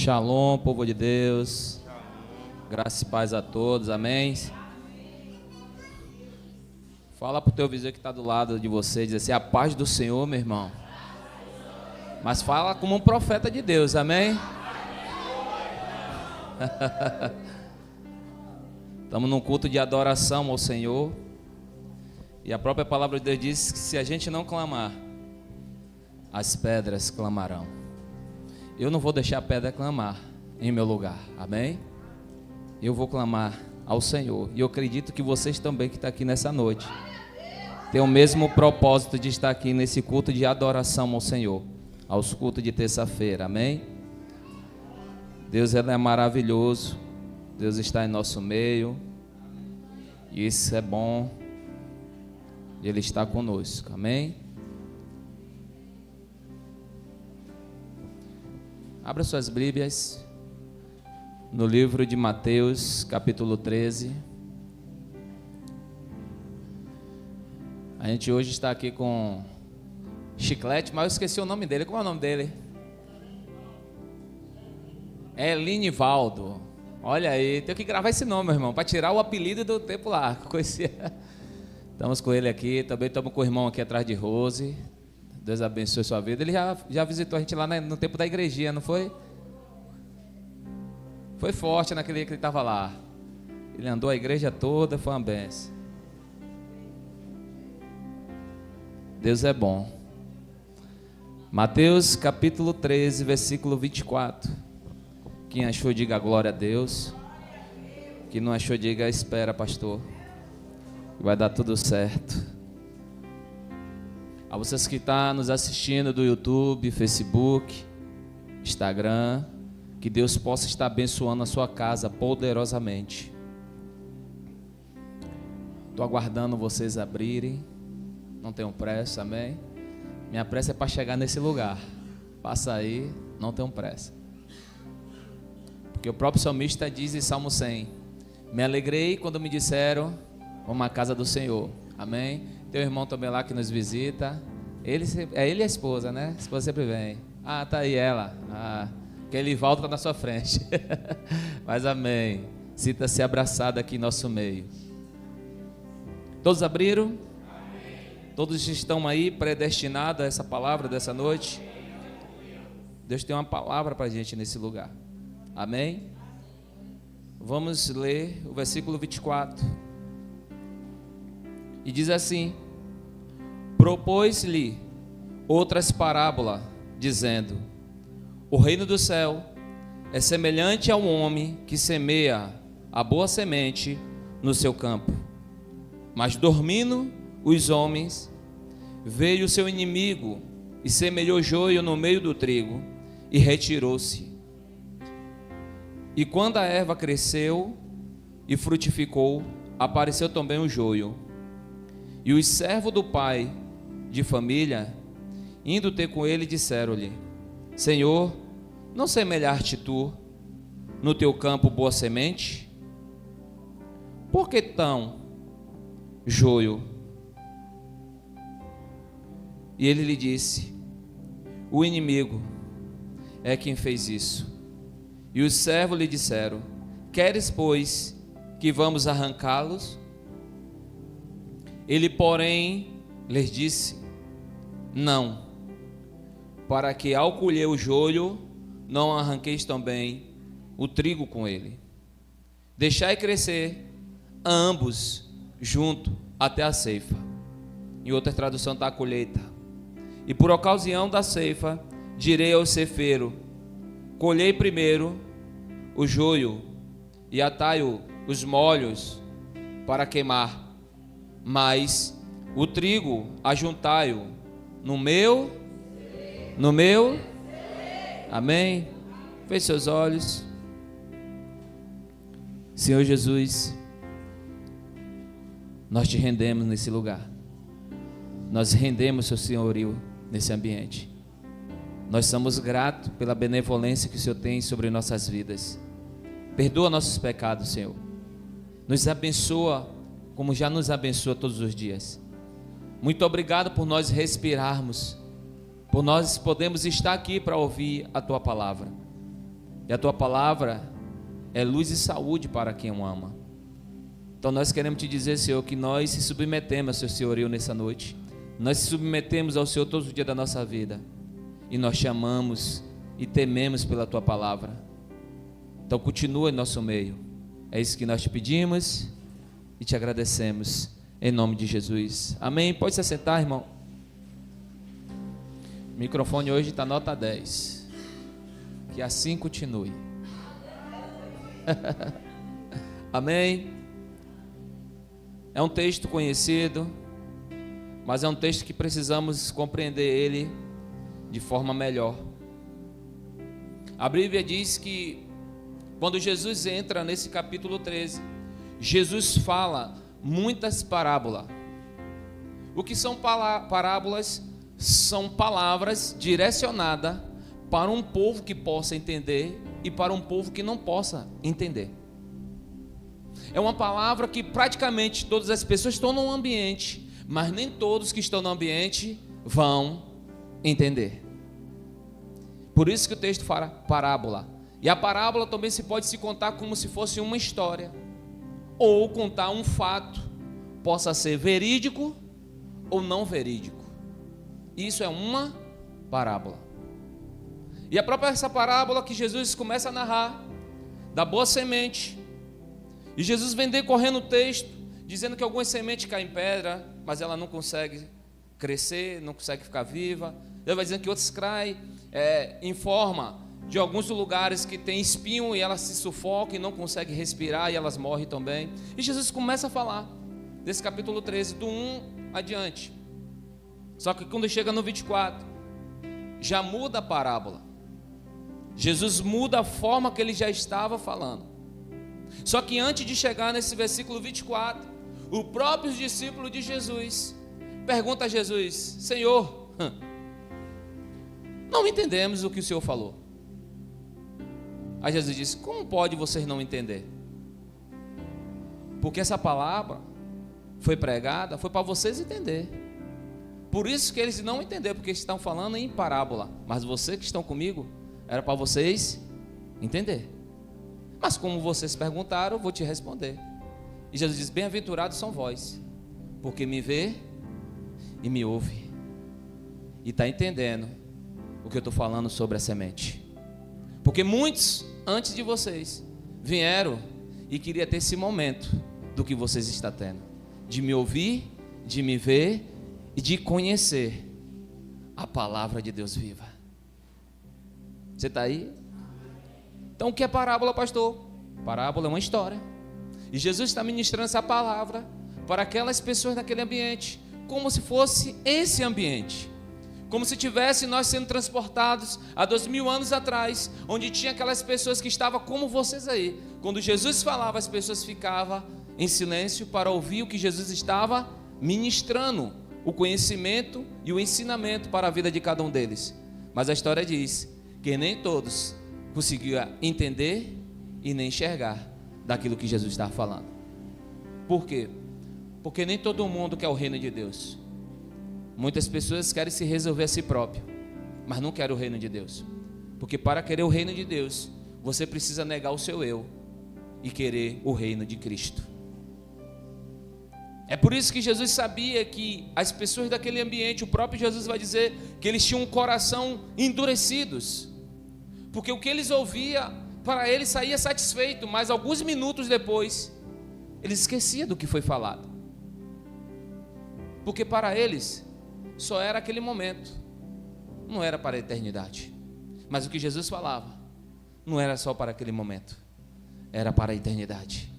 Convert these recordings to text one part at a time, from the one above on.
Shalom, povo de Deus. Graça e paz a todos, amém? Fala pro teu vizinho que está do lado de você, diz assim, a paz do Senhor, meu irmão. Mas fala como um profeta de Deus, amém? Estamos num culto de adoração ao Senhor. E a própria palavra de Deus diz que se a gente não clamar, as pedras clamarão. Eu não vou deixar a pedra clamar em meu lugar, amém? Eu vou clamar ao Senhor. E eu acredito que vocês também que estão aqui nessa noite têm o mesmo propósito de estar aqui nesse culto de adoração ao Senhor, aos cultos de terça-feira, amém? Deus é maravilhoso, Deus está em nosso meio, e isso é bom, Ele está conosco, amém? Abra suas Bíblias no livro de Mateus, capítulo 13. A gente hoje está aqui com Chiclete, mas eu esqueci o nome dele. Como é o nome dele? É Linivaldo. Olha aí, tenho que gravar esse nome, meu irmão, para tirar o apelido do tempo lá. Estamos com ele aqui, também estamos com o irmão aqui atrás de Rose. Deus abençoe sua vida. Ele já visitou a gente lá no tempo da igrejinha, não foi? Foi forte naquele dia que ele estava lá. Ele andou a igreja toda, foi uma benção. Deus é bom. Mateus capítulo 13, versículo 24. Quem achou, diga glória a Deus. Quem não achou, diga espera, pastor. Vai dar tudo certo. A vocês que estão nos assistindo do YouTube, Facebook, Instagram, que Deus possa estar abençoando a sua casa poderosamente. Estou aguardando vocês abrirem, não tenham pressa, amém? Minha pressa é para chegar nesse lugar. Passa aí, não tenham pressa. Porque o próprio salmista diz em Salmo 100, me alegrei quando me disseram, vamos à casa do Senhor, amém? Tem um irmão também lá que nos visita. Ele e a esposa, né? A esposa sempre vem. Ah, tá aí ela. Ah, que ele volta na sua frente. Mas amém. Sinta-se abraçado aqui em nosso meio. Todos abriram? Amém. Todos estão aí predestinados a essa palavra dessa noite? Deus tem uma palavra para a gente nesse lugar. Amém? Vamos ler o versículo 24. E diz assim: propôs-lhe outras parábolas, dizendo: o reino do céu é semelhante a um homem que semeia a boa semente no seu campo. Mas dormindo os homens, veio o seu inimigo e semeou joio no meio do trigo e retirou-se. E quando a erva cresceu e frutificou, apareceu também o joio. E os servos do pai de família, indo ter com ele, disseram-lhe: Senhor, não semelhaste tu no teu campo boa semente? Por que tão joio? E ele lhe disse: o inimigo é quem fez isso. E os servos lhe disseram: queres, pois, que vamos arrancá-los? Ele, porém, lhes disse: não, para que ao colher o joio, não arranqueis também o trigo com ele. Deixai crescer ambos junto até a ceifa. Em outra tradução está a colheita. E por ocasião da ceifa, direi ao ceifeiro: colhei primeiro o joio e atai os molhos para queimar, mas o trigo ajuntai-o no meu, amém? Feche seus olhos. Senhor Jesus, nós te rendemos nesse lugar, nós rendemos seu senhorio nesse ambiente. Nós somos gratos pela benevolência que o Senhor tem sobre nossas vidas. Perdoa nossos pecados, Senhor. Nos abençoa como já nos abençoa todos os dias. Muito obrigado por nós respirarmos, por nós podemos estar aqui para ouvir a Tua palavra. E a tua palavra é luz e saúde para quem o ama. Então nós queremos te dizer, Senhor, que nós se submetemos ao seu senhorio nessa noite. Nós se submetemos ao Senhor todos os dias da nossa vida. E nós te amamos e tememos pela tua palavra. Então continua em nosso meio. É isso que nós te pedimos e te agradecemos. Em nome de Jesus. Amém. Pode se sentar, irmão. O microfone hoje está nota 10. Que assim continue. Amém. É um texto conhecido, mas é um texto que precisamos compreender ele de forma melhor. A Bíblia diz que quando Jesus entra nesse capítulo 13, Jesus fala muitas parábolas. O que são parábolas? São palavras direcionadas para um povo que possa entender e para um povo que não possa entender. É uma palavra que praticamente todas as pessoas estão no ambiente, mas nem todos que estão no ambiente vão entender. Por isso que o texto fala parábola. E a parábola também pode se contar como se fosse uma história, ou contar um fato, possa ser verídico ou não verídico. Isso é uma parábola. E a própria essa parábola que Jesus começa a narrar, da boa semente. E Jesus vem decorrendo o texto, dizendo que algumas sementes caem em pedra, mas ela não consegue crescer, não consegue ficar viva. Ele vai dizendo que outras caem em forma de alguns lugares que tem espinho e elas se sufocam e não conseguem respirar e elas morrem também. E Jesus começa a falar desse capítulo 13, do 1 adiante. Só que quando chega no 24, já muda a parábola. Jesus muda a forma que ele já estava falando. Só que antes de chegar nesse versículo 24, o próprio discípulo de Jesus pergunta a Jesus: Senhor, não entendemos o que o Senhor falou. Aí Jesus disse: como pode vocês não entender? Porque essa palavra foi pregada, foi para vocês entender. Por isso que eles não entenderam, porque estão falando em parábola. Mas vocês que estão comigo, era para vocês entender. Mas como vocês perguntaram, eu vou te responder. E Jesus diz: bem-aventurados são vós, porque me vê e me ouve. E está entendendo o que eu estou falando sobre a semente. Porque muitos, antes de vocês, vieram e queriam ter esse momento do que vocês estão tendo. De me ouvir, de me ver e de conhecer a palavra de Deus viva. Você está aí? Então o que é parábola, pastor? Parábola é uma história. E Jesus está ministrando essa palavra para aquelas pessoas daquele ambiente, como se fosse esse ambiente. Como se tivesse nós sendo transportados há 2000 anos atrás, onde tinha aquelas pessoas que estavam como vocês aí. Quando Jesus falava, as pessoas ficavam em silêncio para ouvir o que Jesus estava ministrando, o conhecimento e o ensinamento para a vida de cada um deles. Mas a história diz que nem todos conseguiam entender e nem enxergar daquilo que Jesus estava falando. Por quê? Porque nem todo mundo quer o reino de Deus. Muitas pessoas querem se resolver a si próprio, mas não querem o reino de Deus. Porque para querer o reino de Deus, você precisa negar o seu eu e querer o reino de Cristo. É por isso que Jesus sabia que as pessoas daquele ambiente, o próprio Jesus vai dizer que eles tinham um coração endurecidos. Porque o que eles ouviam, para eles saía satisfeito, mas alguns minutos depois, eles esqueciam do que foi falado. Porque para eles, só era aquele momento, não era para a eternidade. Mas o que Jesus falava, não era só para aquele momento, era para a eternidade.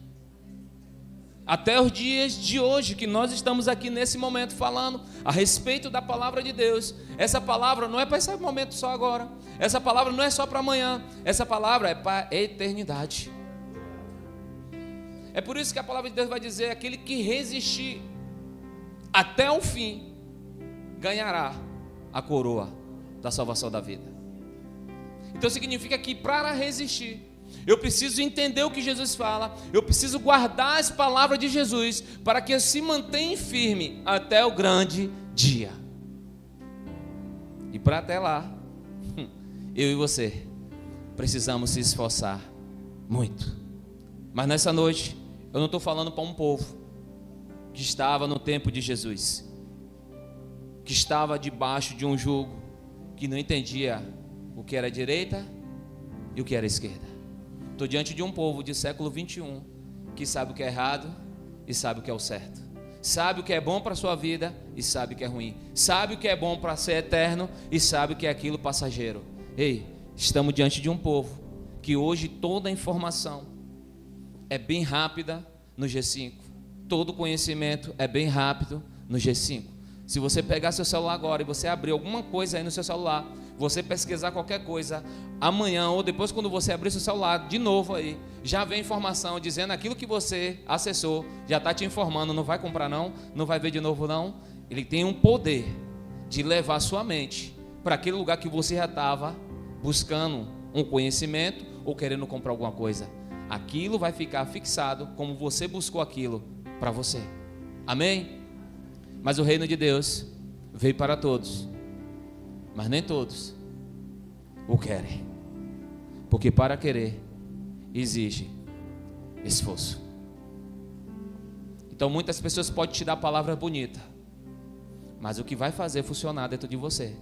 Até os dias de hoje, que nós estamos aqui nesse momento falando a respeito da palavra de Deus. Essa palavra não é para esse momento só agora. Essa palavra não é só para amanhã. Essa palavra é para a eternidade. É por isso que a palavra de Deus vai dizer: aquele que resistir até o fim, ganhará a coroa da salvação da vida. Então significa que para resistir, eu preciso entender o que Jesus fala, eu preciso guardar as palavras de Jesus, para que eu se mantenha firme até o grande dia. E para até lá, eu e você precisamos se esforçar muito. Mas nessa noite, eu não estou falando para um povo que estava no tempo de Jesus, que estava debaixo de um jugo, que não entendia o que era direita e o que era esquerda. Estou diante de um povo de século 21, que sabe o que é errado e sabe o que é o certo. Sabe o que é bom para a sua vida e sabe o que é ruim. Sabe o que é bom para ser eterno e sabe o que é aquilo passageiro. Ei, estamos diante de um povo que hoje toda a informação é bem rápida no G5. Todo conhecimento é bem rápido no G5. Se você pegar seu celular agora e você abrir alguma coisa aí no seu celular, você pesquisar qualquer coisa, amanhã ou depois quando você abrir seu celular de novo aí, já vem informação dizendo aquilo que você acessou, já está te informando, não vai comprar não, não vai ver de novo não. Ele tem um poder de levar a sua mente para aquele lugar que você já estava buscando um conhecimento ou querendo comprar alguma coisa. Aquilo vai ficar fixado como você buscou aquilo para você. Amém? Mas o reino de Deus veio para todos, mas nem todos o querem, porque para querer exige esforço. Então muitas pessoas podem te dar palavra bonita, mas o que vai fazer funcionar dentro de você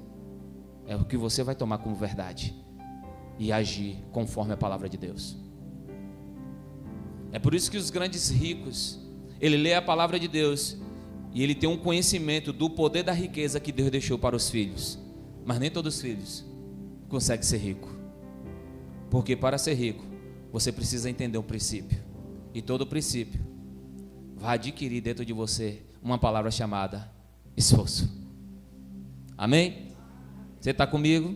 é o que você vai tomar como verdade e agir conforme a palavra de Deus. É por isso que os grandes ricos, ele lê a palavra de Deus e ele tem um conhecimento do poder da riqueza que Deus deixou para os filhos. Mas nem todos os filhos conseguem ser rico. Porque para ser rico, você precisa entender um princípio. E todo princípio vai adquirir dentro de você uma palavra chamada esforço. Amém? Você está comigo?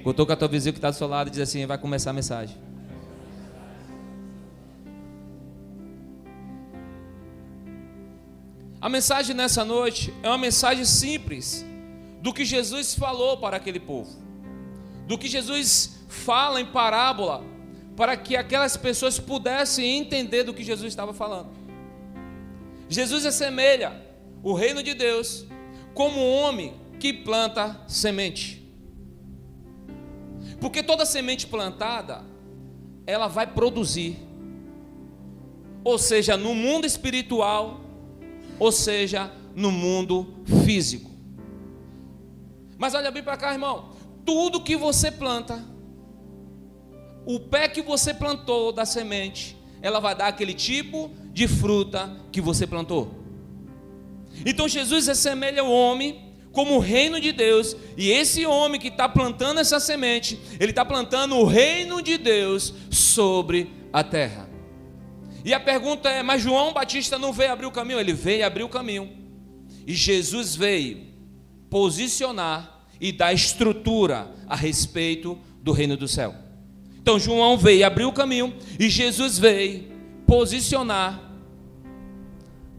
Contou com a tua vizinha que está do seu lado e diz assim, vai começar a mensagem. A mensagem nessa noite é uma mensagem simples do que Jesus falou para aquele povo, do que Jesus fala em parábola, para que aquelas pessoas pudessem entender do que Jesus estava falando. Jesus assemelha o reino de Deus como um homem que planta semente, porque toda semente plantada, ela vai produzir, ou seja, no mundo espiritual, ou seja, no mundo físico. Mas olha bem para cá, irmão. Tudo que você planta, o pé que você plantou da semente, ela vai dar aquele tipo de fruta que você plantou. Então Jesus assemelha o homem como o reino de Deus. E esse homem que está plantando essa semente, ele está plantando o reino de Deus sobre a terra. E a pergunta é, mas João Batista não veio abrir o caminho? Ele veio abrir o caminho. E Jesus veio posicionar e dar estrutura a respeito do reino do céu. Então João veio abrir o caminho e Jesus veio posicionar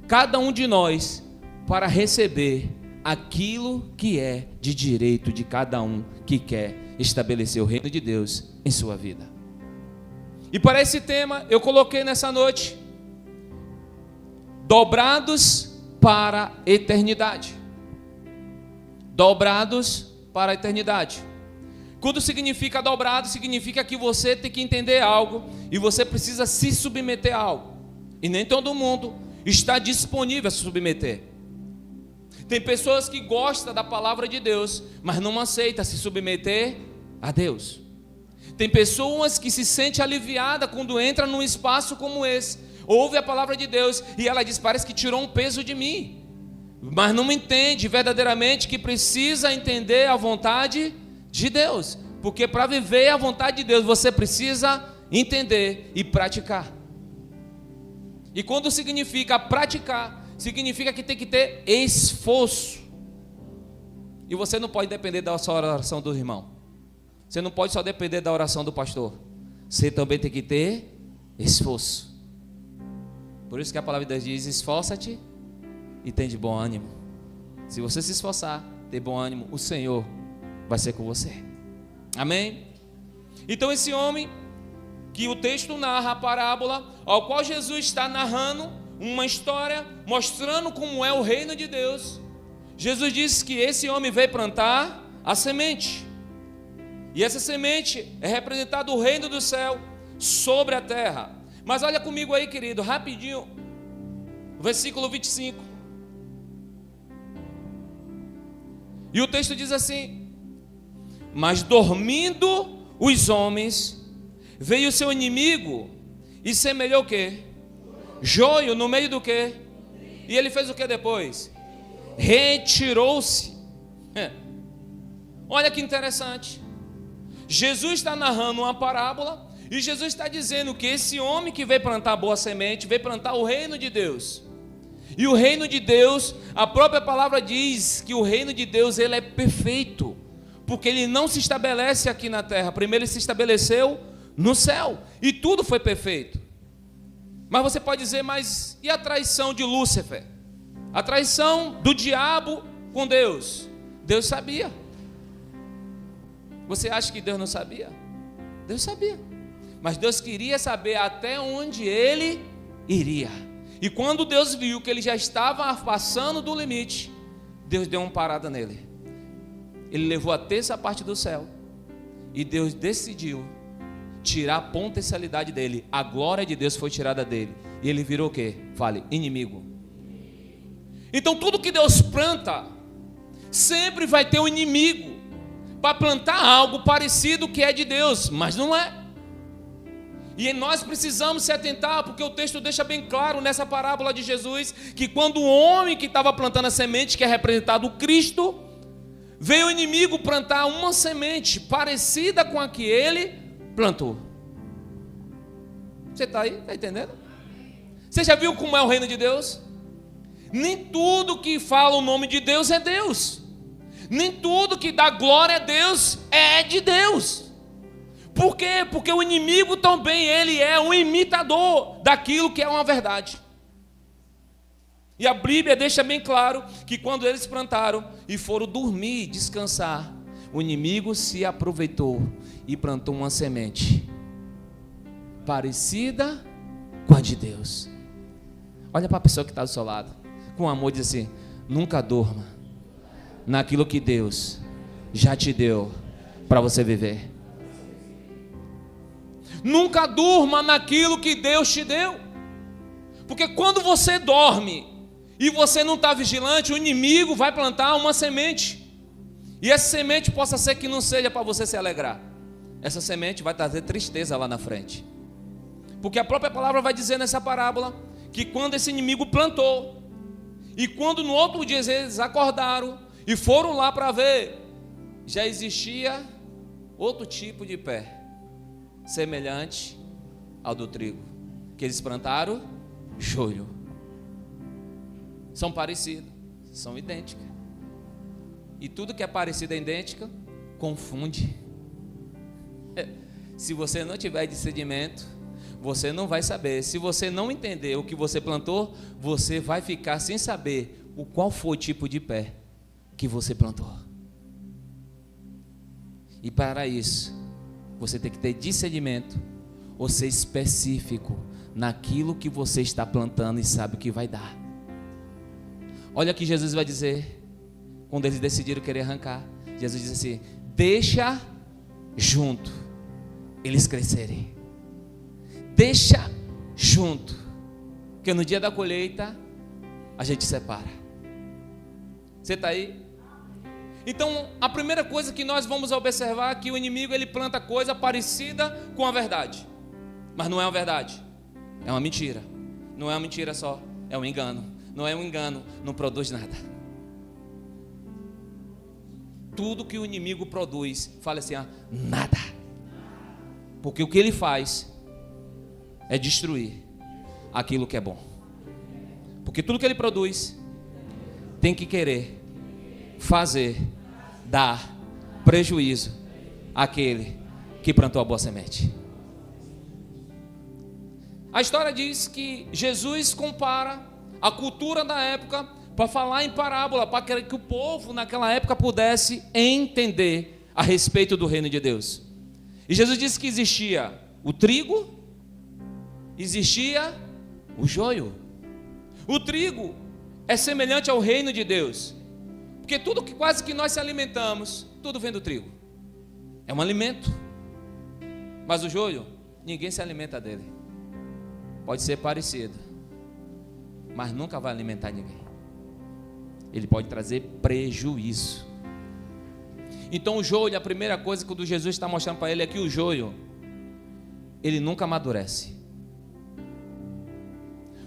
cada um de nós para receber aquilo que é de direito de cada um que quer estabelecer o reino de Deus em sua vida. E para esse tema, eu coloquei nessa noite, dobrados para a eternidade. Dobrados para a eternidade. Quando significa dobrado, significa que você tem que entender algo e você precisa se submeter a algo. E nem todo mundo está disponível a se submeter. Tem pessoas que gostam da palavra de Deus, mas não aceitam se submeter a Deus. Tem pessoas que se sentem aliviadas quando entram num espaço como esse, ouve a palavra de Deus e ela diz, parece que tirou um peso de mim, mas não entende verdadeiramente que precisa entender a vontade de Deus, porque para viver a vontade de Deus você precisa entender e praticar. E quando significa praticar, significa que tem que ter esforço. E você não pode depender da sua oração do irmão. Você não pode só depender da oração do pastor. Você também tem que ter esforço. Por isso que a palavra de Deus diz, esforça-te e tem de bom ânimo. Se você se esforçar, ter bom ânimo, o Senhor vai ser com você. Amém? Então esse homem, que o texto narra a parábola, ao qual Jesus está narrando uma história, mostrando como é o reino de Deus. Jesus disse que esse homem veio plantar a semente. E essa semente é representada o reino do céu sobre a terra. Mas olha comigo aí, querido, rapidinho. Versículo 25. E o texto diz assim: mas dormindo os homens, veio o seu inimigo e semelhou o quê? Joio no meio do quê? E ele fez o que depois? Retirou-se. Olha que interessante. Jesus está narrando uma parábola e Jesus está dizendo que esse homem que veio plantar boa semente, veio plantar o reino de Deus. E o reino de Deus, a própria palavra diz que o reino de Deus ele é perfeito, porque ele não se estabelece aqui na terra. Primeiro ele se estabeleceu no céu e tudo foi perfeito. Mas você pode dizer, mas e a traição de Lúcifer? A traição do diabo com Deus? Deus sabia. Você acha que Deus não sabia? Deus sabia. Mas Deus queria saber até onde ele iria. E quando Deus viu que ele já estava passando do limite, Deus deu uma parada nele. Ele levou a terça parte do céu. E Deus decidiu tirar a potencialidade dele. A glória de Deus foi tirada dele. E ele virou o quê? Fale, inimigo. Então tudo que Deus planta, sempre vai ter um inimigo para plantar algo parecido que é de Deus, mas não é. E nós precisamos se atentar, porque o texto deixa bem claro nessa parábola de Jesus, que quando o homem que estava plantando a semente, que é representado o Cristo, veio o inimigo plantar uma semente parecida com a que ele plantou. Você está aí? Está entendendo? Você já viu como é o reino de Deus? Nem tudo que fala o nome de Deus é Deus. Nem tudo que dá glória a Deus é de Deus. Por quê? Porque o inimigo também, ele é um imitador daquilo que é uma verdade. E a Bíblia deixa bem claro que quando eles plantaram e foram dormir, descansar, o inimigo se aproveitou e plantou uma semente parecida com a de Deus. Olha para a pessoa que está do seu lado, com amor, diz assim: nunca durma naquilo que Deus já te deu para você viver. Nunca durma naquilo que Deus te deu, porque quando você dorme e você não está vigilante, o inimigo vai plantar uma semente, e essa semente possa ser que não seja para você se alegrar. Essa semente vai trazer tristeza lá na frente, porque a própria palavra vai dizer nessa parábola que quando esse inimigo plantou, e quando no outro dia eles acordaram e foram lá para ver, já existia outro tipo de pé, semelhante ao do trigo, que eles plantaram joio. São parecidos, são idênticas. E tudo que é parecido é idêntico, confunde. Se você não tiver discernimento, você não vai saber. Se você não entender o que você plantou, você vai ficar sem saber o qual foi o tipo de pé que você plantou. E para isso, você tem que ter discernimento, ou ser específico naquilo que você está plantando e sabe o que vai dar. Olha o que Jesus vai dizer quando eles decidiram querer arrancar. Jesus diz assim: deixa junto eles crescerem. Deixa junto, porque no dia da colheita a gente separa. Você está aí? Então a primeira coisa que nós vamos observar é que o inimigo ele planta coisa parecida com a verdade, mas não é uma verdade, é uma mentira. Não é uma mentira só, é um engano. Não é um engano, não produz nada. Tudo que o inimigo produz, fala assim, nada. Porque o que ele faz é destruir aquilo que é bom. Porque tudo que ele produz tem que querer fazer, dar prejuízo àquele que plantou a boa semente. A história diz que Jesus compara a cultura da época para falar em parábola, para que o povo naquela época pudesse entender a respeito do reino de Deus. E Jesus disse que existia o trigo, existia o joio. O trigo é semelhante ao reino de Deus, porque tudo que quase que nós se alimentamos, tudo vem do trigo. É um alimento. Mas o joio, ninguém se alimenta dele. Pode ser parecido, mas nunca vai alimentar ninguém. Ele pode trazer prejuízo. Então o joio, a primeira coisa que Jesus está mostrando para ele é que o joio, ele nunca amadurece.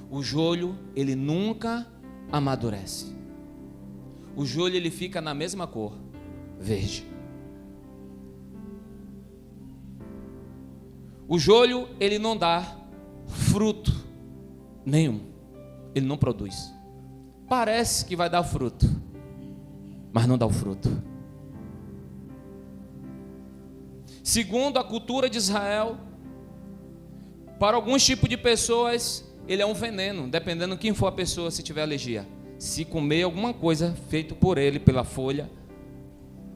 O joio, ele nunca amadurece. O joio, ele fica na mesma cor, verde. O joio, ele não dá fruto nenhum. Ele não produz. Parece que vai dar fruto, mas não dá o fruto. Segundo a cultura de Israel, para alguns tipos de pessoas, ele é um veneno, dependendo de quem for a pessoa, se tiver alergia. Se comer alguma coisa feito por ele, pela folha,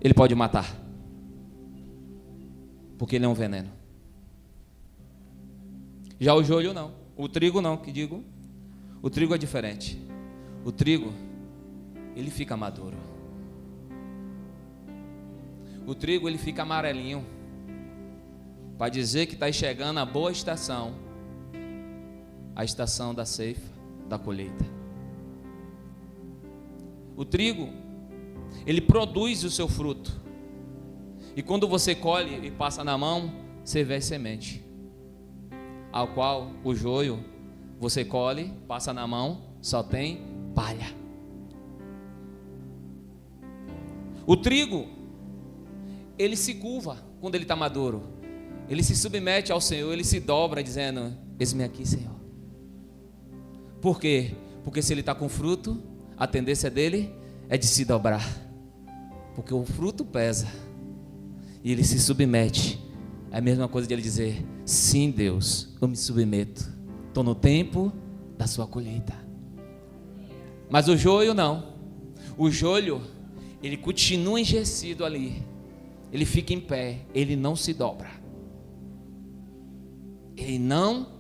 ele pode matar. Porque ele é um veneno. Já o joio não. O trigo não, que digo. O trigo é diferente. O trigo, ele fica maduro. O trigo, ele fica amarelinho, para dizer que está chegando a boa estação, a estação da ceifa, da colheita. O trigo, ele produz o seu fruto, e quando você colhe e passa na mão, você vê a semente, ao qual o joio, você colhe, passa na mão, só tem palha. O trigo, ele se curva quando ele está maduro, ele se submete ao Senhor, ele se dobra dizendo: eis-me aqui, Senhor. Por quê? Porque se ele está com fruto, a tendência dele é de se dobrar, porque o fruto pesa, e ele se submete. É a mesma coisa de ele dizer: sim, Deus, eu me submeto, estou no tempo da sua colheita. Mas o joio não. O joio, ele continua enrijecido ali, ele fica em pé, ele não se dobra. Ele não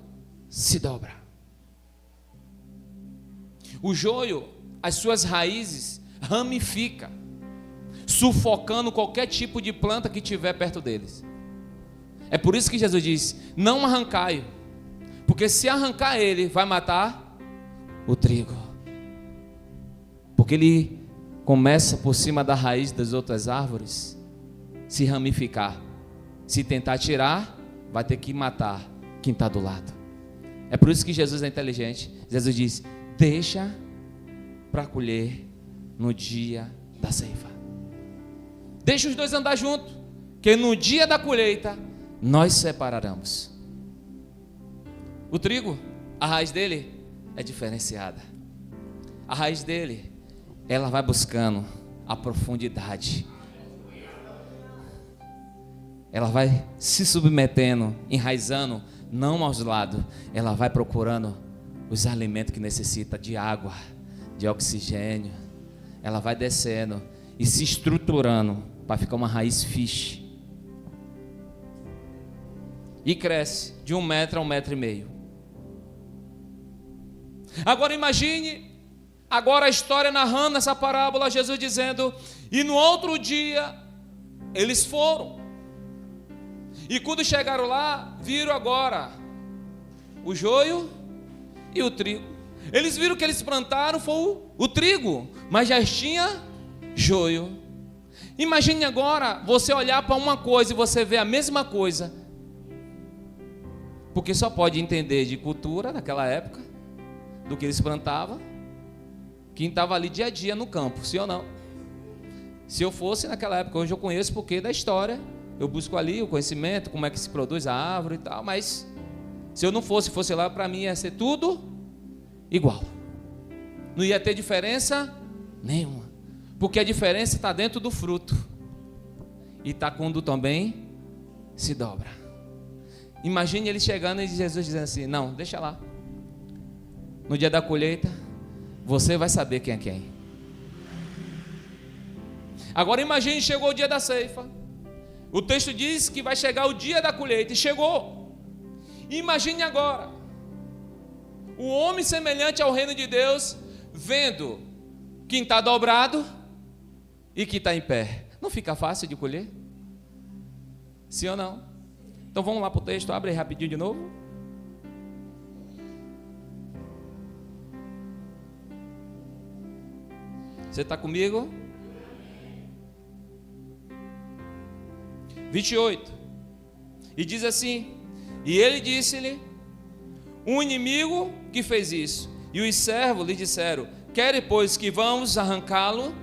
se dobra. O joio, as suas raízes ramifica, sufocando qualquer tipo de planta que tiver perto deles. É por isso que Jesus diz: não arrancai, porque se arrancar ele, vai matar o trigo. Porque ele começa por cima da raiz das outras árvores, se ramificar. Se tentar tirar, vai ter que matar quem está do lado. É por isso que Jesus é inteligente. Jesus diz: deixa para colher no dia da ceifa. Deixa os dois andar juntos, que no dia da colheita nós separaremos. O trigo, a raiz dele é diferenciada. A raiz dele, ela vai buscando a profundidade. Ela vai se submetendo, enraizando, não aos lados. Ela vai procurando os alimentos que necessita de água, de oxigênio. Ela vai descendo e se estruturando para ficar uma raiz firme. E cresce de 1 metro a 1,5 metro. Agora imagine, agora a história narrando essa parábola, Jesus dizendo: e no outro dia eles foram. E quando chegaram lá, viram agora o joio e o trigo. Eles viram que eles plantaram foi o trigo, mas já tinha joio. Imagine agora você olhar para uma coisa e você ver a mesma coisa, porque só pode entender de cultura naquela época, do que eles plantavam, quem estava ali dia a dia no campo, sim ou não? Se eu fosse naquela época, hoje eu conheço porque da história, eu busco ali o conhecimento, como é que se produz a árvore e tal, mas se eu não fosse lá, para mim ia ser tudo igual, não ia ter diferença nenhuma, porque a diferença está dentro do fruto, e está quando também se dobra. Imagine ele chegando e Jesus dizendo assim: não, deixa lá, no dia da colheita você vai saber quem é quem. Agora imagine, chegou o dia da ceifa, o texto diz que vai chegar o dia da colheita, e chegou. Imagine agora o homem semelhante ao reino de Deus, vendo quem está dobrado e quem está em pé. Não fica fácil de colher? Sim ou não? Então vamos lá para o texto, abre aí rapidinho de novo. Você está comigo? 28. E diz assim: e ele disse-lhe, um inimigo que fez isso. E os servos lhe disseram: quer, pois, que vamos arrancá-lo?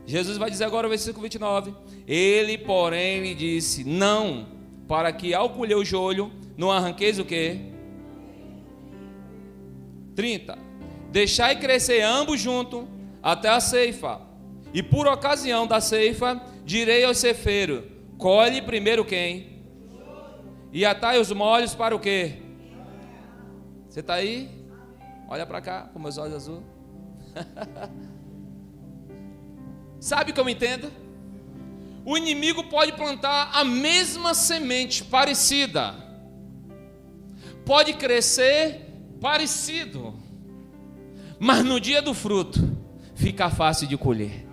Jesus vai dizer agora o versículo 29. Ele, porém, lhe disse: não, para que ao colher o joio, não arranqueis o quê? 30. Deixai crescer ambos juntos até a ceifa. E por ocasião da ceifa, direi ao ceifeiro: colhe primeiro quem? E atai os molhos para o quê? Você está aí? Olha para cá, com meus olhos azuis. Sabe o que eu entendo? O inimigo pode plantar a mesma semente parecida, pode crescer parecido, mas no dia do fruto fica fácil de colher.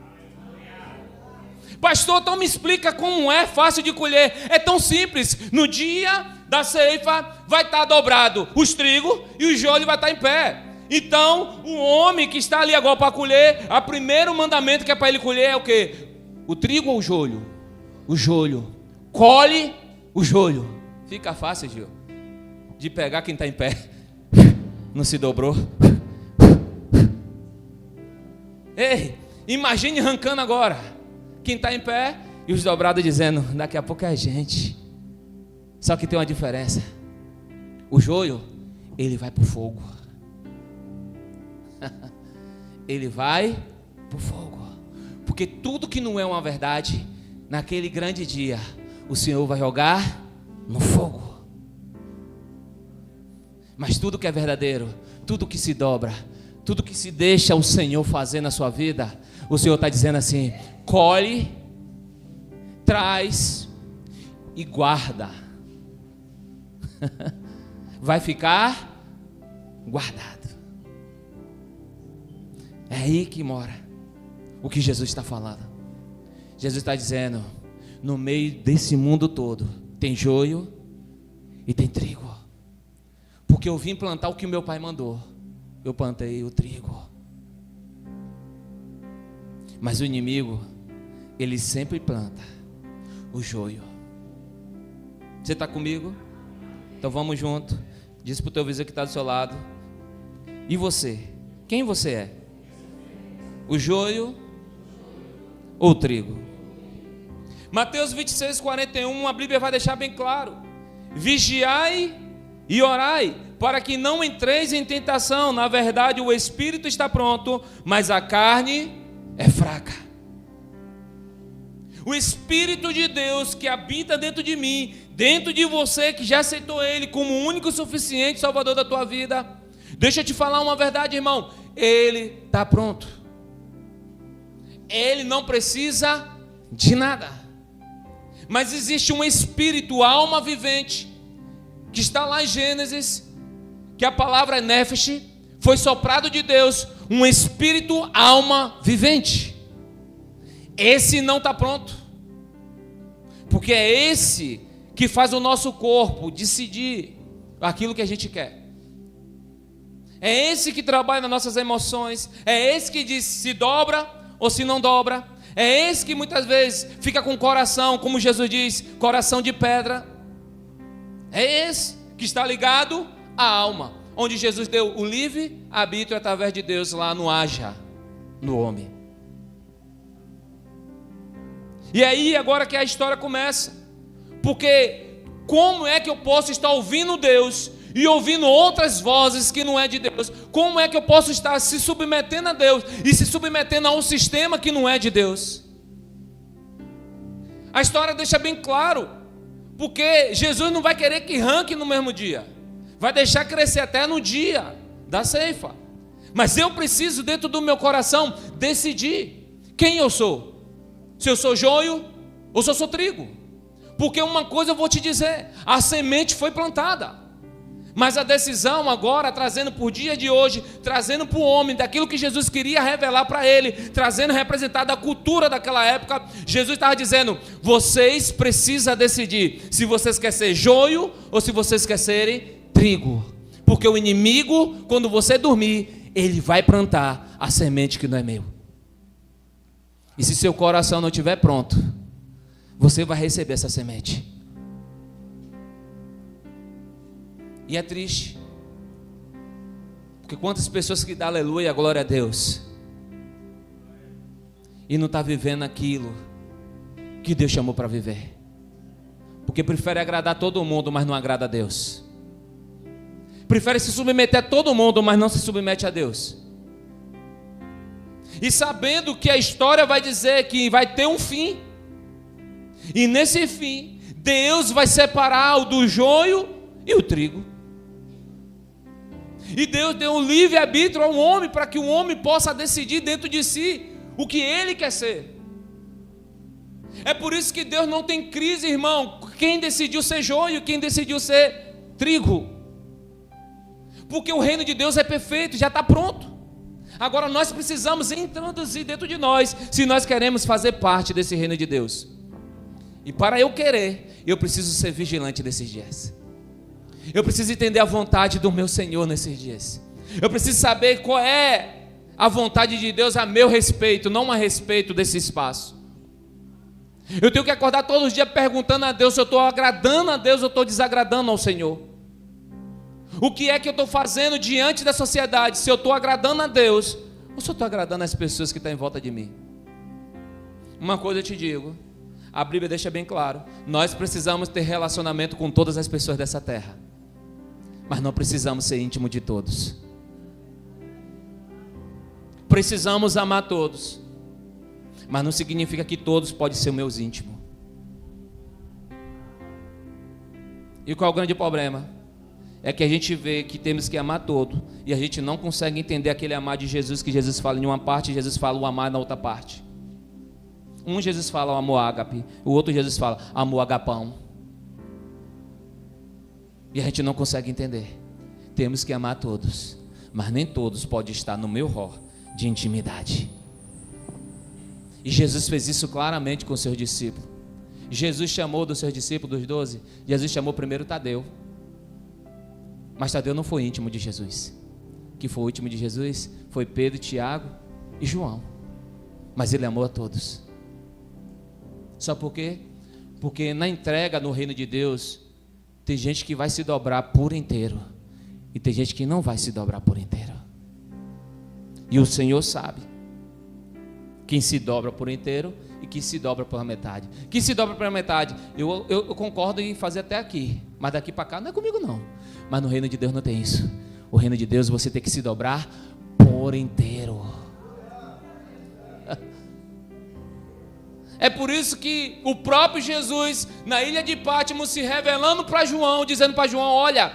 Pastor, então me explica como é fácil de colher. É tão simples. No dia da ceifa vai estar dobrado os trigos e o joio vai estar em pé. Então o homem que está ali agora para colher, o primeiro mandamento que é para ele colher é o quê? O trigo ou o joio? O joio. Colhe o joio. Fica fácil, Gil, de pegar quem está em pé. Não se dobrou. Ei, imagine arrancando agora quem está em pé e os dobrados dizendo: daqui a pouco é a gente. Só que tem uma diferença: o joio, ele vai para o fogo. Ele vai para o fogo. Porque tudo que não é uma verdade, naquele grande dia, o Senhor vai jogar no fogo. Mas tudo que é verdadeiro, tudo que se dobra, tudo que se deixa o Senhor fazer na sua vida, o Senhor está dizendo assim: colhe, traz e guarda. Vai ficar guardado. É aí que mora o que Jesus está falando. Jesus está dizendo: no meio desse mundo todo tem joio e tem trigo. Porque eu vim plantar o que o meu pai mandou. Eu plantei o trigo. Mas o inimigo, ele sempre planta o joio. Você está comigo? Então vamos junto. Diz para o teu vizinho que está do seu lado: e você? Quem você é? O joio ou o trigo? Mateus 26, 41, a Bíblia vai deixar bem claro: vigiai e orai, para que não entreis em tentação. Na verdade, o espírito está pronto, mas a carne é fraca. O Espírito de Deus que habita dentro de mim, dentro de você que já aceitou Ele como o único e suficiente Salvador da tua vida, deixa eu te falar uma verdade, irmão: Ele está pronto. Ele não precisa de nada. Mas existe um espírito, alma vivente, que está lá em Gênesis, que a palavra é Nefesh, foi soprado de Deus, um espírito, alma vivente. Esse não está pronto, porque é esse que faz o nosso corpo decidir aquilo que a gente quer. É esse que trabalha nas nossas emoções, é esse que diz se dobra ou se não dobra. É esse que muitas vezes fica com o coração, como Jesus diz, coração de pedra. É esse que está ligado à alma, onde Jesus deu o livre arbítrio através de Deus lá no haja, no homem. E aí agora que a história começa, porque como é que eu posso estar ouvindo Deus e ouvindo outras vozes que não é de Deus? Como é que eu posso estar se submetendo a Deus e se submetendo a um sistema que não é de Deus? A história deixa bem claro, porque Jesus não vai querer que arranque no mesmo dia, vai deixar crescer até no dia da ceifa. Mas eu preciso, dentro do meu coração, decidir quem eu sou. Se eu sou joio ou se eu sou trigo. Porque uma coisa eu vou te dizer: a semente foi plantada, Mas a decisão agora, trazendo por dia de hoje, trazendo para o homem, daquilo que Jesus queria revelar para ele, trazendo representado a cultura daquela época, Jesus estava dizendo: vocês precisam decidir se vocês querem ser joio ou se vocês querem ser trigo. Porque o inimigo, quando você dormir, ele vai plantar a semente que não é meu. E se seu coração não estiver pronto, você vai receber essa semente. E é triste, porque quantas pessoas que dão aleluia, glória a Deus, e não está vivendo aquilo que Deus chamou para viver, porque prefere agradar todo mundo, mas não agrada a Deus, prefere se submeter a todo mundo, mas não se submete a Deus, e sabendo que a história vai dizer que vai ter um fim, e nesse fim, Deus vai separar o do joio e o trigo. E Deus deu um livre-arbítrio ao homem, para que o homem possa decidir dentro de si o que ele quer ser. É por isso que Deus não tem crise, irmão, quem decidiu ser joio, quem decidiu ser trigo. Porque o reino de Deus é perfeito, já está pronto. Agora nós precisamos introduzir dentro de nós, se nós queremos fazer parte desse reino de Deus. E para eu querer, eu preciso ser vigilante nesses dias. Eu preciso entender a vontade do meu Senhor nesses dias. Eu preciso saber qual é a vontade de Deus a meu respeito, não a respeito desse espaço. Eu tenho que acordar todos os dias perguntando a Deus se eu estou agradando a Deus ou estou desagradando ao Senhor. O que é que eu estou fazendo diante da sociedade? Se eu estou agradando a Deus ou se eu estou agradando as pessoas que estão em volta de mim. Uma coisa eu te digo, a Bíblia deixa bem claro, nós precisamos ter relacionamento com todas as pessoas dessa terra, mas não precisamos ser íntimo de todos. Precisamos amar todos, mas não significa que todos podem ser meus íntimos. E qual é o grande problema? É que a gente vê que temos que amar todo, e a gente não consegue entender aquele amar de Jesus, que Jesus fala em uma parte e Jesus fala o amar na outra parte. Um Jesus fala o amor ágape, o outro Jesus fala amor agapão. E a gente não consegue entender. Temos que amar todos, mas nem todos podem estar no meu rol de intimidade. E Jesus fez isso claramente com os seus discípulos. Jesus chamou dos seus discípulos, dos 12, Jesus chamou primeiro Tadeu. Mas Tadeu não foi íntimo de Jesus. Que foi íntimo de Jesus foi Pedro, Tiago e João. Mas ele amou a todos. Sabe por quê? Porque na entrega no reino de Deus, tem gente que vai se dobrar por inteiro, e tem gente que não vai se dobrar por inteiro. E o Senhor sabe quem se dobra por inteiro e quem se dobra pela metade. Quem se dobra pela metade, eu concordo em fazer até aqui, mas daqui para cá não é comigo não. Mas no reino de Deus não tem isso. O reino de Deus você tem que se dobrar por inteiro. É por isso que o próprio Jesus, na ilha de Pátmos, se revelando para João, dizendo para João: olha,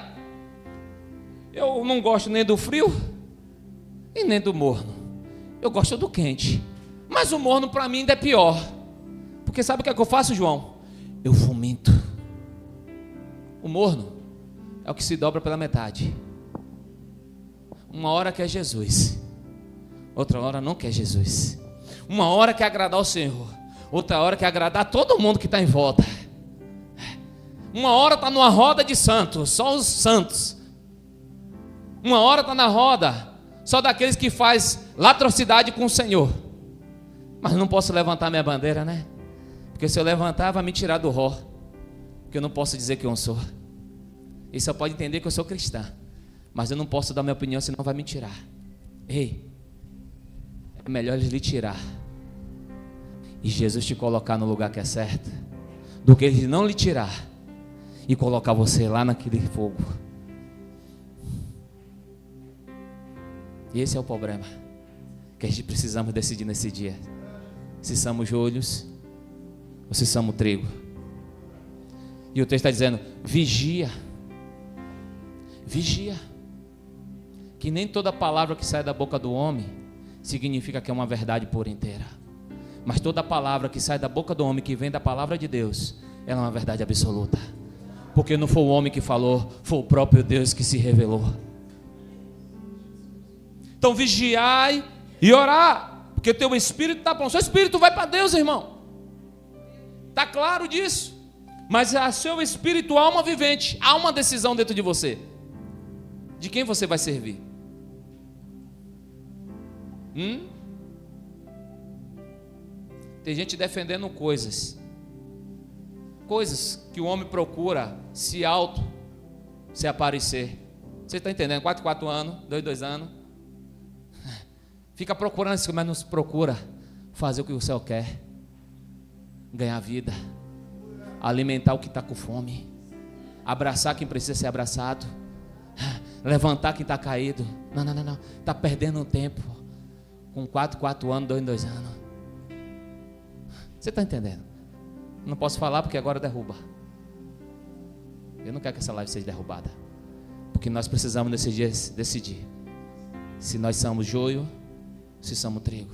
eu não gosto nem do frio e nem do morno, eu gosto do quente, mas o morno para mim ainda é pior, porque sabe o que é que eu faço, João? Eu vomito. O morno é o que se dobra pela metade. Uma hora quer Jesus, outra hora não quer Jesus. Uma hora quer agradar o Senhor, outra hora quer agradar todo mundo que está em volta. Uma hora está numa roda de santos, só os santos. Uma hora está na roda só daqueles que faz latrocidade com o Senhor. Mas não posso levantar minha bandeira, né? Porque se eu levantar vai me tirar do rol, porque eu não posso dizer que eu sou. E só pode entender que eu sou cristã, mas eu não posso dar minha opinião, senão vai me tirar. Ei, é melhor eles lhe tirar e Jesus te colocar no lugar que é certo, do que ele não lhe tirar e colocar você lá naquele fogo. E esse é o problema que a gente precisamos decidir nesse dia, se somos joelhos ou se somos trigo. E o texto está dizendo: vigia, vigia, que nem toda palavra que sai da boca do homem significa que é uma verdade por inteira, mas toda palavra que sai da boca do homem, que vem da palavra de Deus, ela é uma verdade absoluta. Porque não foi o homem que falou, foi o próprio Deus que se revelou. Então vigiai e orar, porque o teu espírito está pronto. Seu espírito vai para Deus, irmão. Está claro disso. Mas é seu espírito, alma vivente. Há uma decisão dentro de você. De quem você vai servir? Tem gente defendendo coisas que o homem procura se aparecer. Você está entendendo? 4 anos, 2 anos. Fica procurando isso, mas não se procura fazer o que o céu quer. Ganhar vida. Alimentar o que está com fome. Abraçar quem precisa ser abraçado. Levantar quem está caído. Não. Está perdendo tempo. Com 4 anos, 2 anos. Você está entendendo? Não posso falar porque agora derruba. Eu não quero que essa live seja derrubada. Porque nós precisamos nesses dias decidir se nós somos joio, se somos trigo.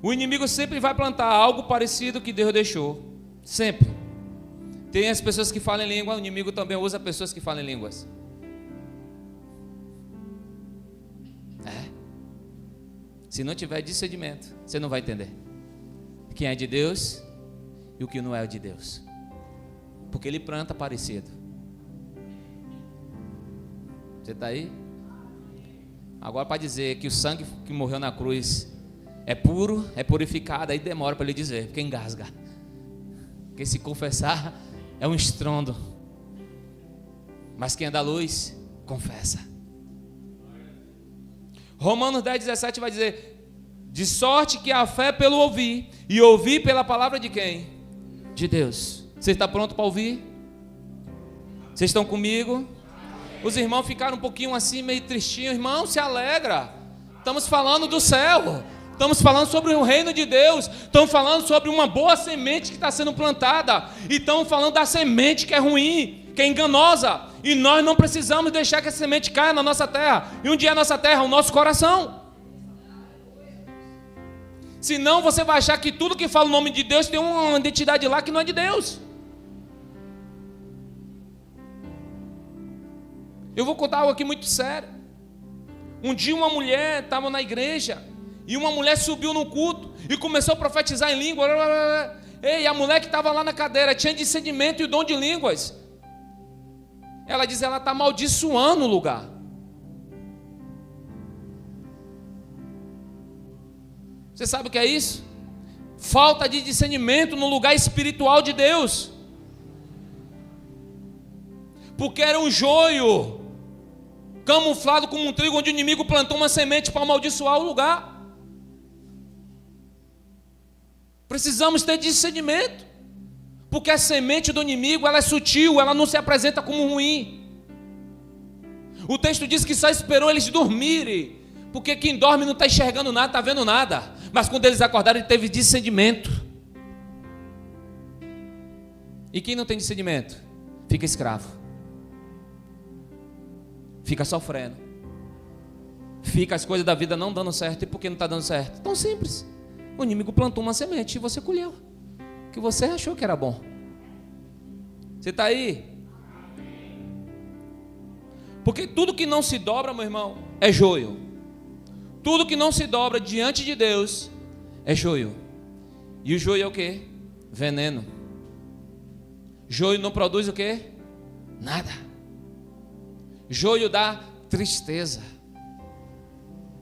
O inimigo sempre vai plantar algo parecido que Deus deixou. Sempre. Tem as pessoas que falam em língua, o inimigo também usa pessoas que falam em línguas. Se não tiver discernimento, você não vai entender quem é de Deus e o que não é de Deus. Porque ele planta parecido. Você está aí? Agora, para dizer que o sangue que morreu na cruz é puro, é purificado, aí demora para ele dizer, porque engasga. Porque se confessar é um estrondo. Mas quem é da luz, confessa. Romanos 10:17 vai dizer: de sorte que a fé é pelo ouvir, e ouvir pela palavra de quem? De Deus. Você está pronto para ouvir? Vocês estão comigo? Os irmãos ficaram um pouquinho assim, meio tristinhos. Irmão, se alegra. Estamos falando do céu. Estamos falando sobre o reino de Deus. Estamos falando sobre uma boa semente que está sendo plantada. E estamos falando da semente que é ruim, que é enganosa. E nós não precisamos deixar que essa semente caia na nossa terra. E um dia a nossa terra é o nosso coração. Senão você vai achar que tudo que fala o nome de Deus tem uma identidade lá que não é de Deus. Eu vou contar algo aqui muito sério. Um dia uma mulher estava na igreja e uma mulher subiu no culto e começou a profetizar em língua. E a mulher que estava lá na cadeira tinha discernimento e o dom de línguas. Ela diz, ela está amaldiçoando o lugar. Você sabe o que é isso? Falta de discernimento no lugar espiritual de Deus. Porque era um joio camuflado como um trigo, onde o inimigo plantou uma semente para amaldiçoar o lugar. Precisamos ter discernimento. Porque a semente do inimigo, ela é sutil, ela não se apresenta como ruim. O texto diz que só esperou eles dormirem, porque quem dorme não está enxergando nada, está vendo nada. Mas quando eles acordaram, ele teve discernimento. E quem não tem discernimento, fica escravo, fica sofrendo, fica as coisas da vida não dando certo. E por que não está dando certo? Tão simples. O inimigo plantou uma semente e você colheu que você achou que era bom. Você está aí? Porque tudo que não se dobra, meu irmão, é joio. Tudo que não se dobra diante de Deus é joio. E o joio é o quê? Veneno. Joio não produz o quê? Nada. Joio dá tristeza,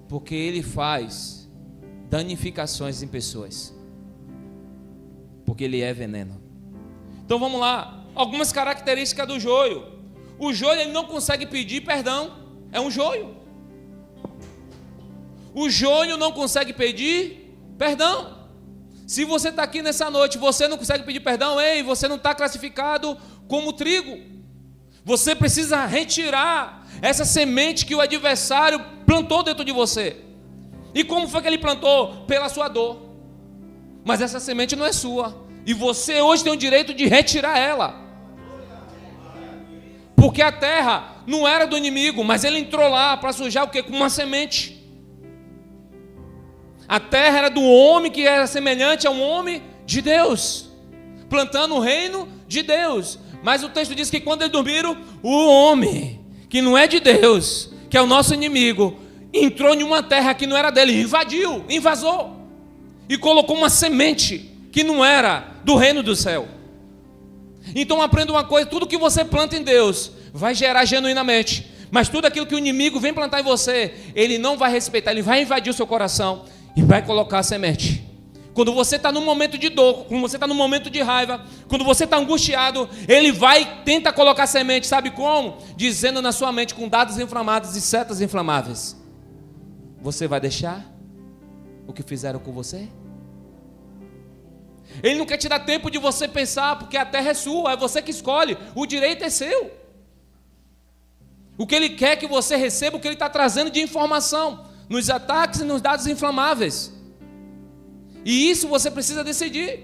porque ele faz danificações em pessoas, porque ele é veneno. Então vamos lá, algumas características do joio. O joio, ele não consegue pedir perdão, é um joio. O joio não consegue pedir perdão. Se você está aqui nessa noite, você não consegue pedir perdão, ei, você não está classificado como trigo. Você precisa retirar essa semente que o adversário plantou dentro de você. E como foi que ele plantou? Pela sua dor. Mas essa semente não é sua. E você hoje tem o direito de retirar ela. Porque a terra não era do inimigo, mas ele entrou lá para sujar o quê? Com uma semente. A terra era do homem que era semelhante a um homem de Deus, plantando o reino de Deus. Mas o texto diz que quando eles dormiram, o homem que não é de Deus, que é o nosso inimigo, entrou em uma terra que não era dele, invadiu, invasou e colocou uma semente que não era do reino do céu. Então aprenda uma coisa: tudo que você planta em Deus vai gerar genuinamente, mas tudo aquilo que o inimigo vem plantar em você, ele não vai respeitar, ele vai invadir o seu coração e vai colocar a semente. Quando você está num momento de dor, quando você está num momento de raiva, quando você está angustiado, ele tenta colocar semente, sabe como? Dizendo na sua mente com dados inflamados e setas inflamáveis: você vai deixar o que fizeram com você? Ele não quer te dar tempo de você pensar, porque a terra é sua, é você que escolhe, o direito é seu. O que ele quer é que você receba o que ele está trazendo de informação, nos ataques e nos dados inflamáveis. E isso você precisa decidir,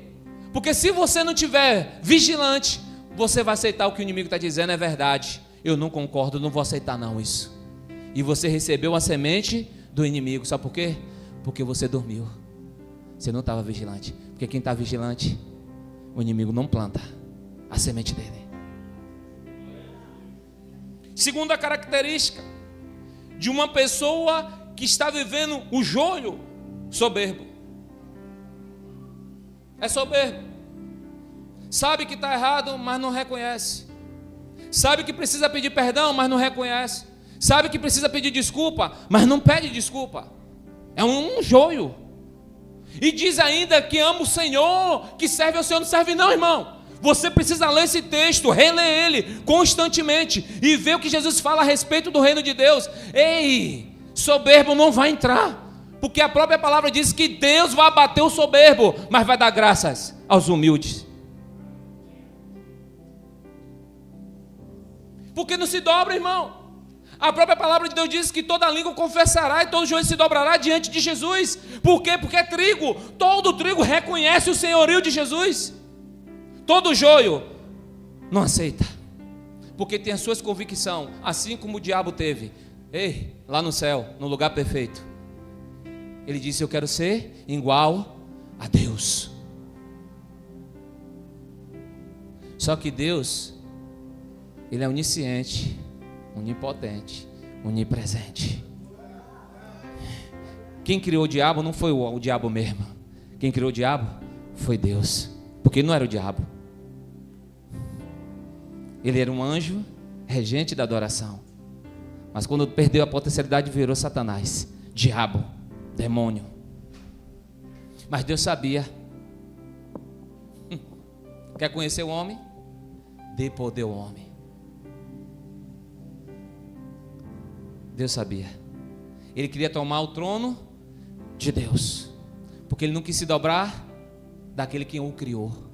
porque se você não estiver vigilante, você vai aceitar o que o inimigo está dizendo, é verdade, eu não concordo, não vou aceitar não isso. E você recebeu a semente do inimigo, sabe por quê? Porque você dormiu, você não estava vigilante. Porque quem está vigilante, o inimigo não planta a semente dele. Segunda característica de uma pessoa que está vivendo o joio: soberbo. É soberbo. Sabe que está errado, mas não reconhece. Sabe que precisa pedir perdão, mas não reconhece. Sabe que precisa pedir desculpa, mas não pede desculpa. É um joio. E diz ainda que ama o Senhor, que serve ao Senhor. Não serve não, irmão. Você precisa ler esse texto, reler ele constantemente e ver o que Jesus fala a respeito do reino de Deus. Ei, soberbo não vai entrar, porque a própria palavra diz que Deus vai abater o soberbo, mas vai dar graças aos humildes. Porque não se dobra, irmão. A própria palavra de Deus diz que toda língua confessará e todo joelho se dobrará diante de Jesus. Por quê? Porque é trigo. Todo trigo reconhece o senhorio de Jesus. Todo joio não aceita, porque tem as suas convicções, assim como o diabo teve. Ei, lá no céu, no lugar perfeito, ele disse: eu quero ser igual a Deus. Só que Deus, ele é onisciente, onipotente, onipresente. Quem criou o diabo não foi o diabo mesmo. Quem criou o diabo foi Deus, porque ele não era o diabo. Ele era um anjo regente da adoração, mas quando perdeu a potencialidade virou Satanás, diabo, demônio. Mas Deus sabia. Quer conhecer o homem? Dê poder ao homem. Deus sabia. Ele queria tomar o trono de Deus, porque ele não quis se dobrar daquele que o criou.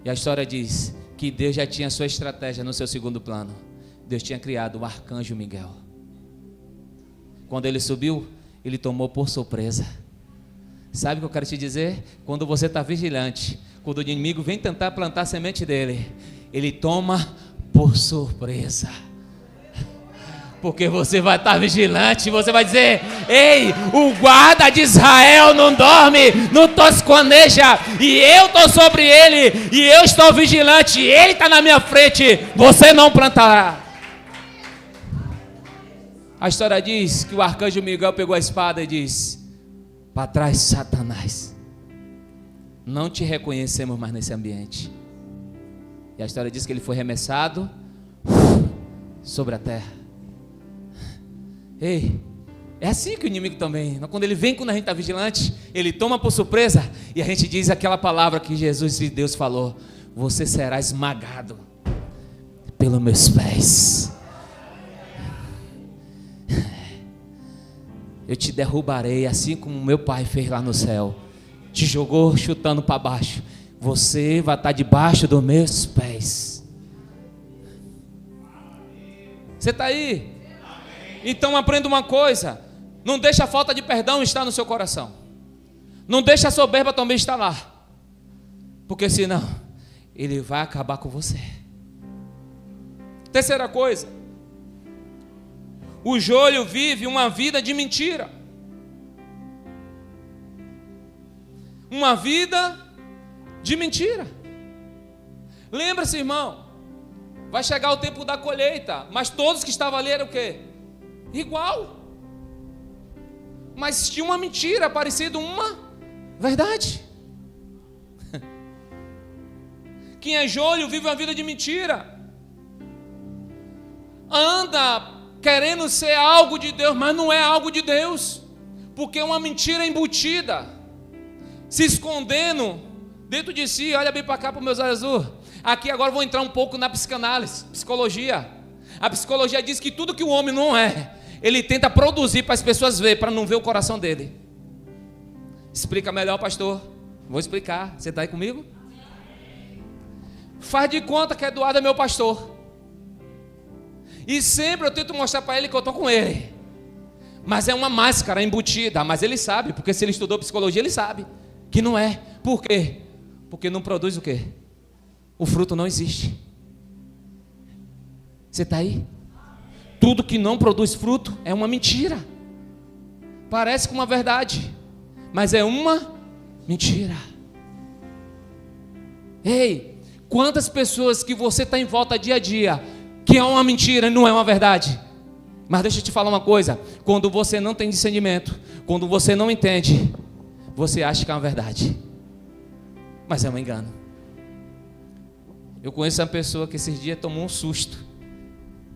E a história diz que Deus já tinha a sua estratégia no seu segundo plano. Deus tinha criado o arcanjo Miguel. Quando ele subiu, ele tomou por surpresa. Sabe o que eu quero te dizer? Quando você está vigilante, quando o inimigo vem tentar plantar a semente dele, ele toma por surpresa. Porque você vai estar vigilante, você vai dizer: ei, o guarda de Israel não dorme, não tosconeja, e eu estou sobre ele, e eu estou vigilante, e ele está na minha frente, você não plantará. A história diz que o arcanjo Miguel pegou a espada e disse: para trás, Satanás, não te reconhecemos mais nesse ambiente. E a história diz que ele foi arremessado sobre a terra. Ei, é assim que o inimigo também, quando ele vem, quando a gente está vigilante, ele toma por surpresa, e a gente diz aquela palavra que Jesus e Deus falou: você será esmagado pelos meus pés, eu te derrubarei, assim como meu pai fez lá no céu, te jogou chutando para baixo, você vai estar debaixo dos meus pés. Você está aí? Então aprenda uma coisa: não deixe a falta de perdão estar no seu coração, não deixe a soberba também estar lá, porque senão ele vai acabar com você. Terceira coisa: o joio vive uma vida de mentira. uma vida de mentira. Lembra-se, irmão, vai chegar o tempo da colheita, mas todos que estavam ali eram o quê? Igual. Mas tinha uma mentira parecida uma verdade. Quem é jolho vive uma vida de mentira. Anda querendo ser algo de Deus, mas não é algo de Deus. Porque é uma mentira embutida, se escondendo dentro de si. Olha bem para cá para os meus olhos azuis. Aqui agora vou entrar um pouco na psicanálise, psicologia. A psicologia diz que tudo que o homem não é, ele tenta produzir para as pessoas verem, para não ver o coração dele. Explica melhor, pastor. Vou explicar. Você está aí comigo? Faz de conta que Eduardo é meu pastor. E sempre eu tento mostrar para ele que eu estou com ele. Mas é uma máscara embutida. Mas ele sabe, porque se ele estudou psicologia, ele sabe que não é. Por quê? Porque não produz o quê? O fruto não existe. Você está aí? Tudo que não produz fruto é uma mentira. Parece com uma verdade, mas é uma mentira. Ei, quantas pessoas que você está em volta dia a dia, que é uma mentira e não é uma verdade. Mas deixa eu te falar uma coisa, quando você não tem discernimento, quando você não entende, você acha que é uma verdade, mas é um engano. Eu conheço uma pessoa que esses dias tomou um susto,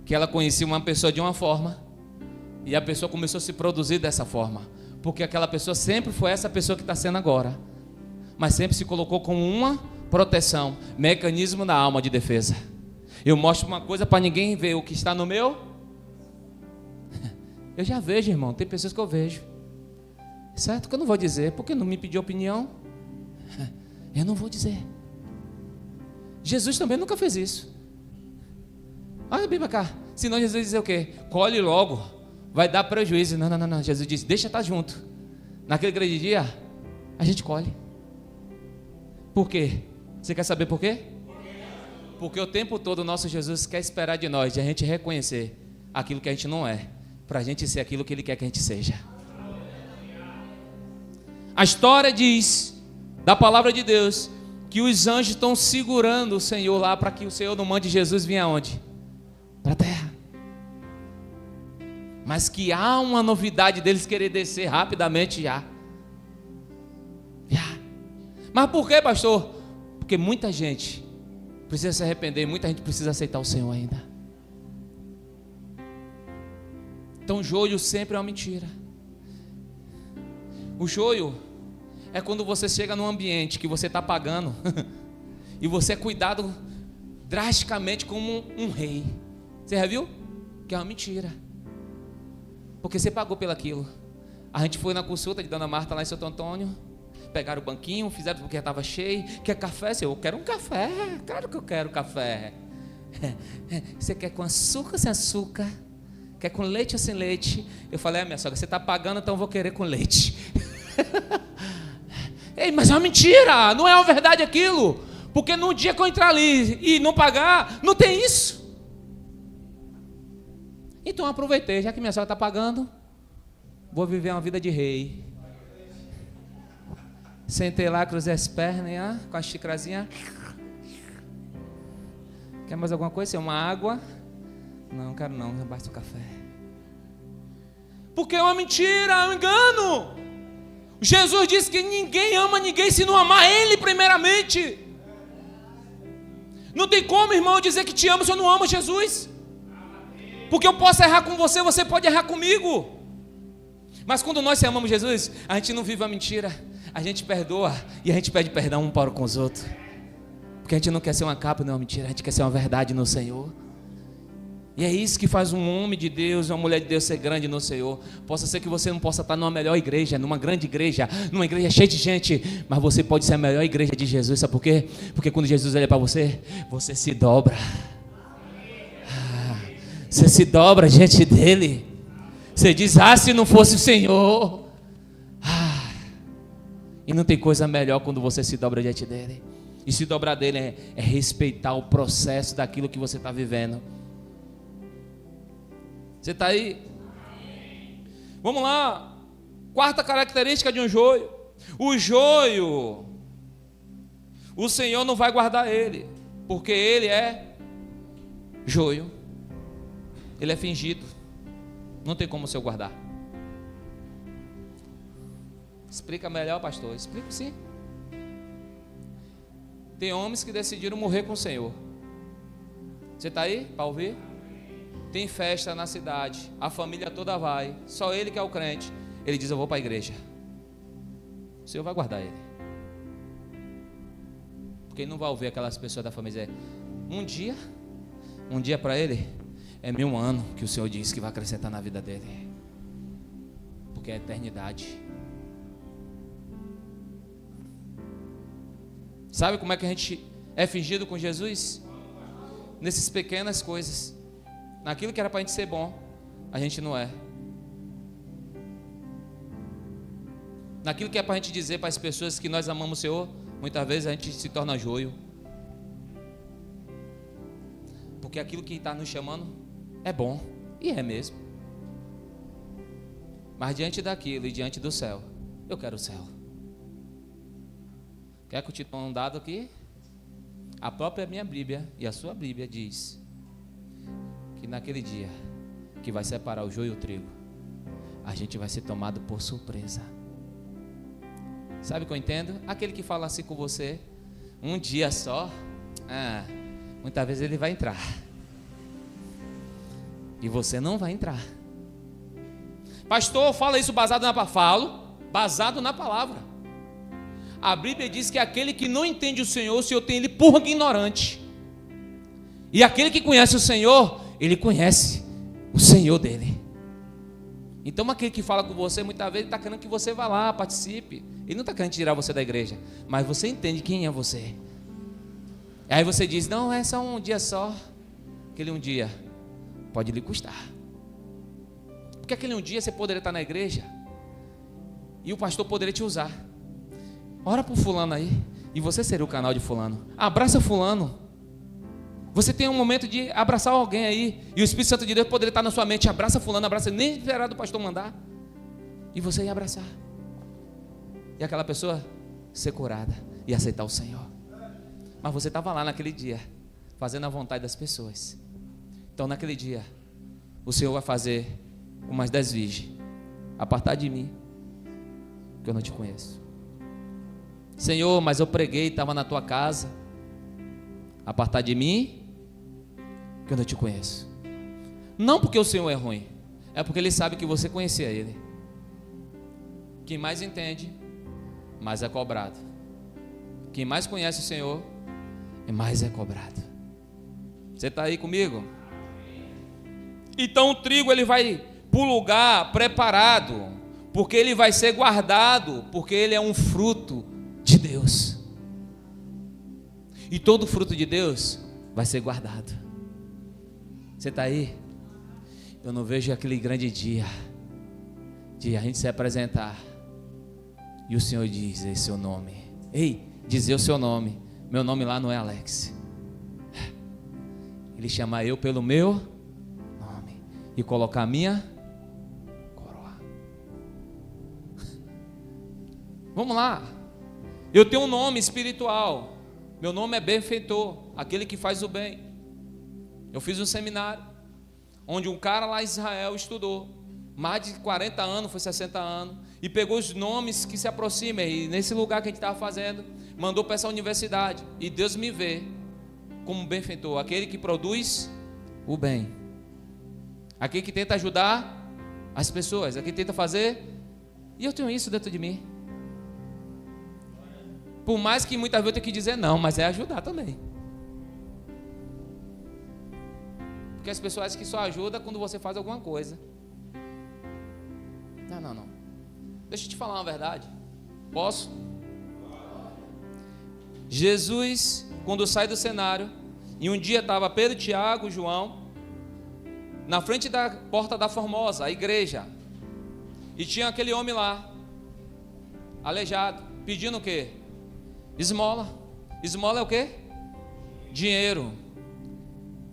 que ela conhecia uma pessoa de uma forma, e a pessoa começou a se produzir dessa forma, porque aquela pessoa sempre foi essa pessoa que está sendo agora, mas sempre se colocou como uma proteção, mecanismo da alma de defesa. Eu mostro uma coisa para ninguém ver o que está no meu. Eu já vejo, irmão, tem pessoas que eu vejo, certo? Que eu não vou dizer, porque não me pediu opinião, eu não vou dizer. Jesus também nunca fez isso. Olha bem para cá, senão Jesus diz o quê? Colhe logo, vai dar prejuízo. Não, Jesus disse, deixa estar junto. Naquele grande dia, a gente colhe. Por quê? Você quer saber por quê? Porque o tempo todo o nosso Jesus quer esperar de nós, de a gente reconhecer aquilo que a gente não é, para a gente ser aquilo que Ele quer que a gente seja. A história diz, da palavra de Deus, que os anjos estão segurando o Senhor lá, para que o Senhor não mande Jesus vir aonde? Para a terra. Mas que há uma novidade deles querer descer rapidamente já. Mas por quê, pastor? Porque muita gente precisa se arrepender, muita gente precisa aceitar o Senhor ainda. Então o joio sempre é uma mentira. O joio é quando você chega num ambiente que você está pagando e você é cuidado drasticamente como um rei. Você já viu? Que é uma mentira. Porque você pagou pelaquilo. A gente foi na consulta de Dona Marta lá em Santo Antônio, pegaram o banquinho, fizeram porque estava cheio. Quer café? Eu quero um café. Claro que eu quero café. Você quer com açúcar ou sem açúcar? Quer com leite ou sem leite? Eu falei, minha sogra, você está pagando, então eu vou querer com leite. Ei, mas é uma mentira, não é uma verdade aquilo. Porque no dia que eu entrar ali e não pagar, não tem isso. Então eu aproveitei, já que minha sogra está pagando, vou viver uma vida de rei. Sentei lá, cruzei as pernas, com a xicrazinha. Quer mais alguma coisa? Uma água? Não quero não, basta o café. Porque é uma mentira, é um engano. Jesus disse que ninguém ama ninguém se não amar Ele primeiramente. Não tem como, irmão, dizer que te amo se eu não amo Jesus. Porque eu posso errar com você, você pode errar comigo. Mas quando nós amamos Jesus, a gente não vive a mentira. A gente perdoa e a gente pede perdão um para com os outros. Porque a gente não quer ser uma capa, não é uma mentira. A gente quer ser uma verdade no Senhor. E é isso que faz um homem de Deus, uma mulher de Deus ser grande no Senhor. Possa ser que você não possa estar numa melhor igreja, numa grande igreja, numa igreja cheia de gente, mas você pode ser a melhor igreja de Jesus. Sabe por quê? Porque quando Jesus olha para você, você se dobra. Você se dobra diante dele. Você diz, se não fosse o Senhor. E não tem coisa melhor quando você se dobra diante dele. E se dobrar dele é respeitar o processo daquilo que você está vivendo. Você está aí? Vamos lá. Quarta característica de um joio. O joio, o Senhor não vai guardar ele, porque ele é joio, ele é fingido, não tem como o Senhor guardar. Explica melhor, pastor. Explico sim. Tem homens que decidiram morrer com o Senhor. Você está aí para ouvir? Tem festa na cidade, a família toda vai, só ele que é o crente. Ele diz: eu vou para a igreja. O Senhor vai guardar ele, porque ele não vai ouvir aquelas pessoas da família dizer: um dia para ele é 1000 anos que o Senhor disse que vai acrescentar na vida dele, porque é eternidade. Sabe como é que a gente é fingido com Jesus? Nessas pequenas coisas. Naquilo que era para a gente ser bom, a gente não é. Naquilo que é para a gente dizer para as pessoas que nós amamos o Senhor, muitas vezes a gente se torna joio. Porque aquilo que está nos chamando é bom, e é mesmo. Mas diante daquilo e diante do céu, eu quero o céu. Quer continuar um dado aqui? A própria minha Bíblia e a sua Bíblia diz que naquele dia que vai separar o joio e o trigo, a gente vai ser tomado por surpresa. Sabe o que eu entendo? Aquele que fala assim com você, um dia só, muitas vezes ele vai entrar, e você não vai entrar. Pastor, fala isso basado na palavra. A Bíblia diz que aquele que não entende o Senhor tem ele por ignorante. E aquele que conhece o Senhor, ele conhece o Senhor dele. Então aquele que fala com você, muitas vezes está querendo que você vá lá, participe. Ele não está querendo tirar você da igreja, mas você entende quem é você. Aí você diz: não, é só um dia só. Aquele um dia pode lhe custar. Porque aquele um dia você poderia estar na igreja e o pastor poderia te usar. Ora por fulano aí, e você seria o canal de fulano. Abraça fulano. Você tem um momento de abraçar alguém aí, e o Espírito Santo de Deus poderia estar na sua mente: abraça fulano, abraça, nem esperar do pastor mandar, e você ia abraçar, e aquela pessoa ser curada e aceitar o Senhor. Mas você estava lá naquele dia, fazendo a vontade das pessoas. Então naquele dia, o Senhor vai fazer umas 10 virgens: apartar de mim, que eu não te conheço. Senhor, mas eu preguei, estava na tua casa. Apartar de mim, que eu não te conheço. Não porque o Senhor é ruim, é porque Ele sabe que você conhecia Ele. Quem mais entende, mais é cobrado. Quem mais conhece o Senhor, mais é cobrado. Você está aí comigo? Então o trigo ele vai para o lugar preparado, porque ele vai ser guardado, porque ele é um fruto de Deus. E todo fruto de Deus vai ser guardado. Você está aí? Eu não vejo aquele grande dia de a gente se apresentar e o Senhor dizer seu nome. Ei, dizer o seu nome. Meu nome lá não é Alex. Ele chama eu pelo meu nome e colocar a minha coroa. Vamos lá. Eu tenho um nome espiritual. Meu nome é benfeitor, aquele que faz o bem. Eu fiz um seminário onde um cara lá em Israel estudou mais de 40 anos, foi 60 anos, e pegou os nomes que se aproximam, e nesse lugar que a gente estava fazendo, mandou para essa universidade, e Deus me vê como benfeitor, aquele que produz o bem, aquele que tenta ajudar as pessoas, aquele que tenta fazer, e eu tenho isso dentro de mim. Por mais que muitas vezes eu tenha que dizer não, mas é ajudar também. Porque as pessoas acham que só ajuda quando você faz alguma coisa. Não. Deixa eu te falar uma verdade. Posso? Jesus, quando sai do cenário, e um dia estava Pedro, Tiago, João, na frente da porta da Formosa, a igreja, e tinha aquele homem lá, aleijado, pedindo o quê? Esmola. Esmola é o quê? Dinheiro.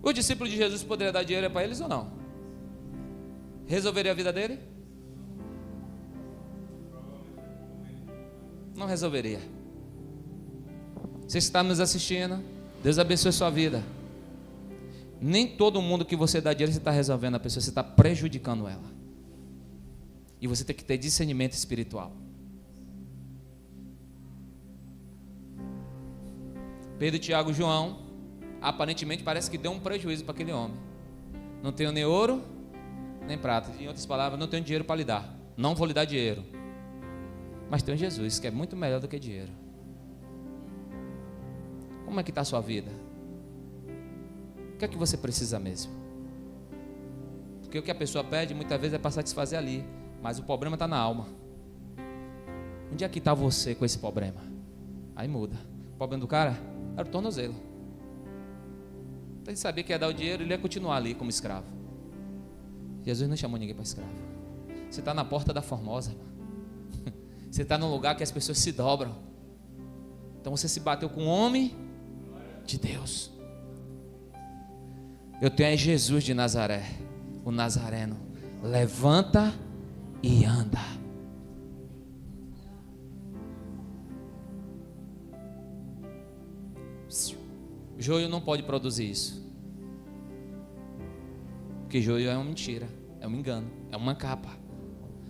O discípulo de Jesus poderia dar dinheiro para eles ou não? Resolveria a vida dele? não resolveria. Você está nos assistindo, Deus abençoe a sua vida. Nem todo mundo que você dá dinheiro você está resolvendo a pessoa, você está prejudicando ela. E você tem que ter discernimento espiritual. Pedro, Tiago e João, aparentemente parece que deu um prejuízo para aquele homem. Não tenho nem ouro, nem prata. Em outras palavras, não tenho dinheiro para lhe dar. Não vou lhe dar dinheiro. Mas tem Jesus, que é muito melhor do que dinheiro. Como é que está a sua vida? O que é que você precisa mesmo? Porque o que a pessoa pede muitas vezes é para satisfazer ali, mas o problema está na alma. Onde é que está você com esse problema? Aí muda. O problema do cara era o tornozelo. Então ele sabia que ia dar o dinheiro, ele ia continuar ali como escravo. Jesus não chamou ninguém para escravo. Você está na porta da Formosa. Você está num lugar que as pessoas se dobram. Então você se bateu com um homem de Deus. Eu tenho Jesus de Nazaré, o Nazareno. Levanta e anda. Joio não pode produzir isso. Porque joio é uma mentira, é um engano, é uma capa.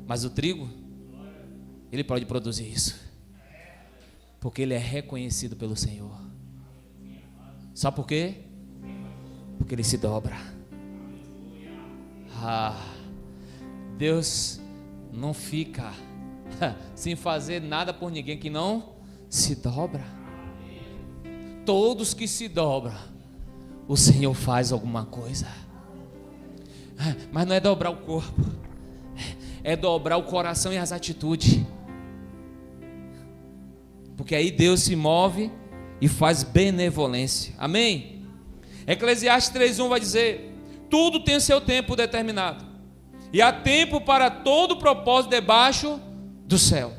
Mas o trigo, ele pode produzir isso. Porque ele é reconhecido pelo Senhor. Sabe por quê? Porque ele se dobra. Deus não fica sem fazer nada por ninguém que não se dobra. Todos que se dobram, o Senhor faz alguma coisa. Mas não é dobrar o corpo, é dobrar o coração e as atitudes. Porque aí Deus se move e faz benevolência. Amém? Eclesiastes 3:1 vai dizer: tudo tem seu tempo determinado, e há tempo para todo propósito debaixo do céu.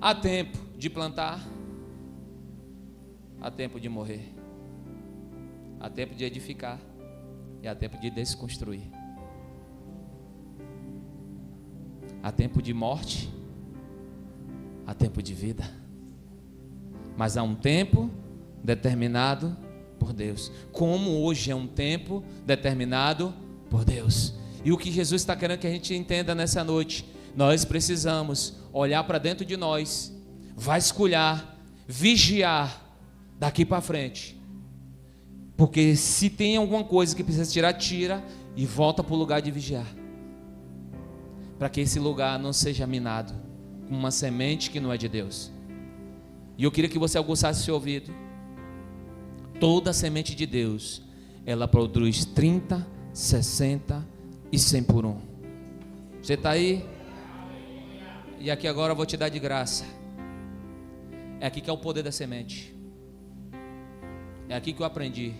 Há tempo de plantar, há tempo de morrer, há tempo de edificar e há tempo de desconstruir. Há tempo de morte, há tempo de vida. Mas há um tempo determinado por Deus. Como hoje é um tempo determinado por Deus. E o que Jesus está querendo que a gente entenda nessa noite, nós precisamos olhar para dentro de nós, vasculhar, vigiar daqui para frente. Porque se tem alguma coisa que precisa tirar, tira e volta para o lugar de vigiar. Para que esse lugar não seja minado com uma semente que não é de Deus. E eu queria que você aguçasse seu ouvido. Toda semente de Deus, ela produz 30, 60 e 100 por 1. Você está aí? E aqui agora eu vou te dar de graça. É aqui que é o poder da semente. É aqui que eu aprendi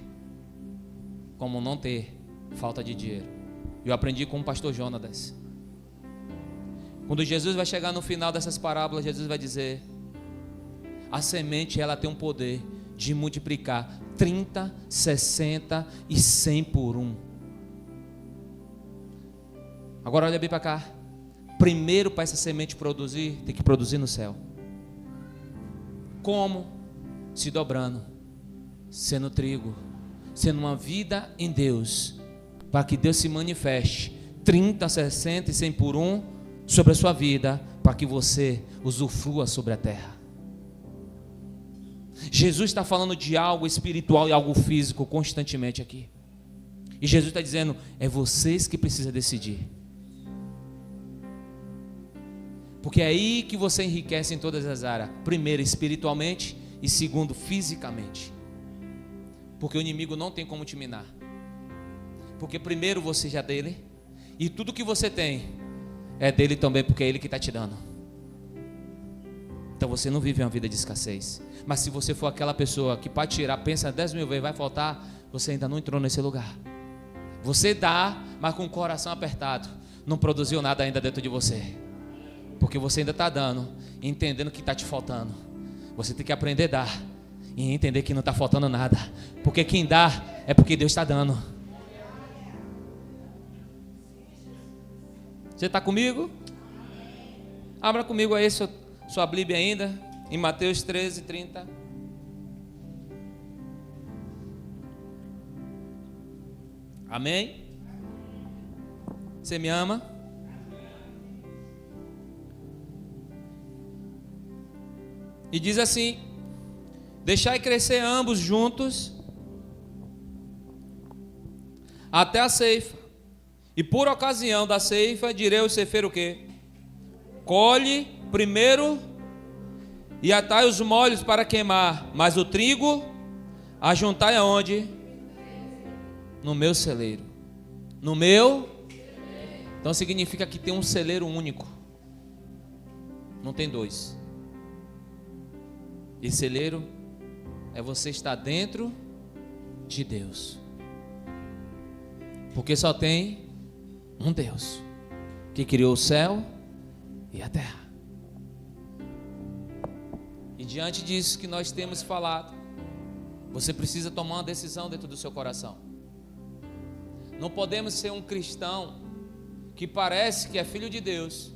como não ter falta de dinheiro. Eu aprendi com o pastor Jonatas. Quando Jesus vai chegar no final dessas parábolas, Jesus vai dizer: a semente, ela tem um poder de multiplicar 30, 60 e 100 por 1. Agora olha bem para cá. Primeiro, para essa semente produzir, tem que produzir no céu. Como? Se dobrando, sendo trigo, sendo uma vida em Deus, para que Deus se manifeste 30, 60 e 100 por 1 sobre a sua vida, para que você usufrua sobre a terra. Jesus está falando de algo espiritual e algo físico constantemente aqui. E Jesus está dizendo: é vocês que precisam decidir. Porque é aí que você enriquece em todas as áreas. Primeiro, espiritualmente, e segundo, fisicamente. Porque o inimigo não tem como te minar. Porque primeiro você já é dele, e tudo que você tem é dele também, porque é ele que está te dando. Então você não vive uma vida de escassez. Mas se você for aquela pessoa que para tirar pensa 10 mil vezes vai faltar, você ainda não entrou nesse lugar. Você dá, mas com o coração apertado, não produziu nada ainda dentro de você. Porque você ainda está dando, entendendo que está te faltando. Você tem que aprender a dar e entender que não está faltando nada. Porque quem dá é porque Deus está dando. Você está comigo? Abra comigo aí sua Bíblia ainda, em Mateus 13, 30. Amém? Você me ama? E diz assim: deixai crescer ambos juntos até a ceifa, e por ocasião da ceifa direi ao ceifeiro o quê? Colhe primeiro e atai os molhos para queimar, mas o trigo ajuntai aonde? No meu celeiro. No meu? Então significa que tem um celeiro único, não tem dois. E celeiro é você estar dentro de Deus, porque só tem um Deus que criou o céu e a terra. E diante disso que nós temos falado, você precisa tomar uma decisão dentro do seu coração. Não podemos ser um cristão que parece que é filho de Deus,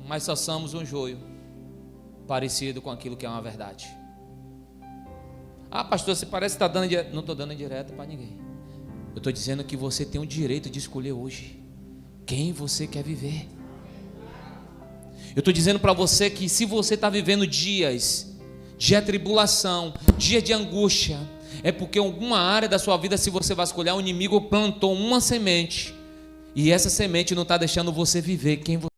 mas só somos um joio parecido com aquilo que é uma verdade. Ah, pastor, você parece que está dando indireta. Não estou dando indireta para ninguém. Eu estou dizendo que você tem o direito de escolher hoje quem você quer viver. Eu estou dizendo para você que se você está vivendo dias de atribulação, dia de angústia, é porque em alguma área da sua vida, se você vasculhar, o inimigo plantou uma semente, e essa semente não está deixando você viver quem você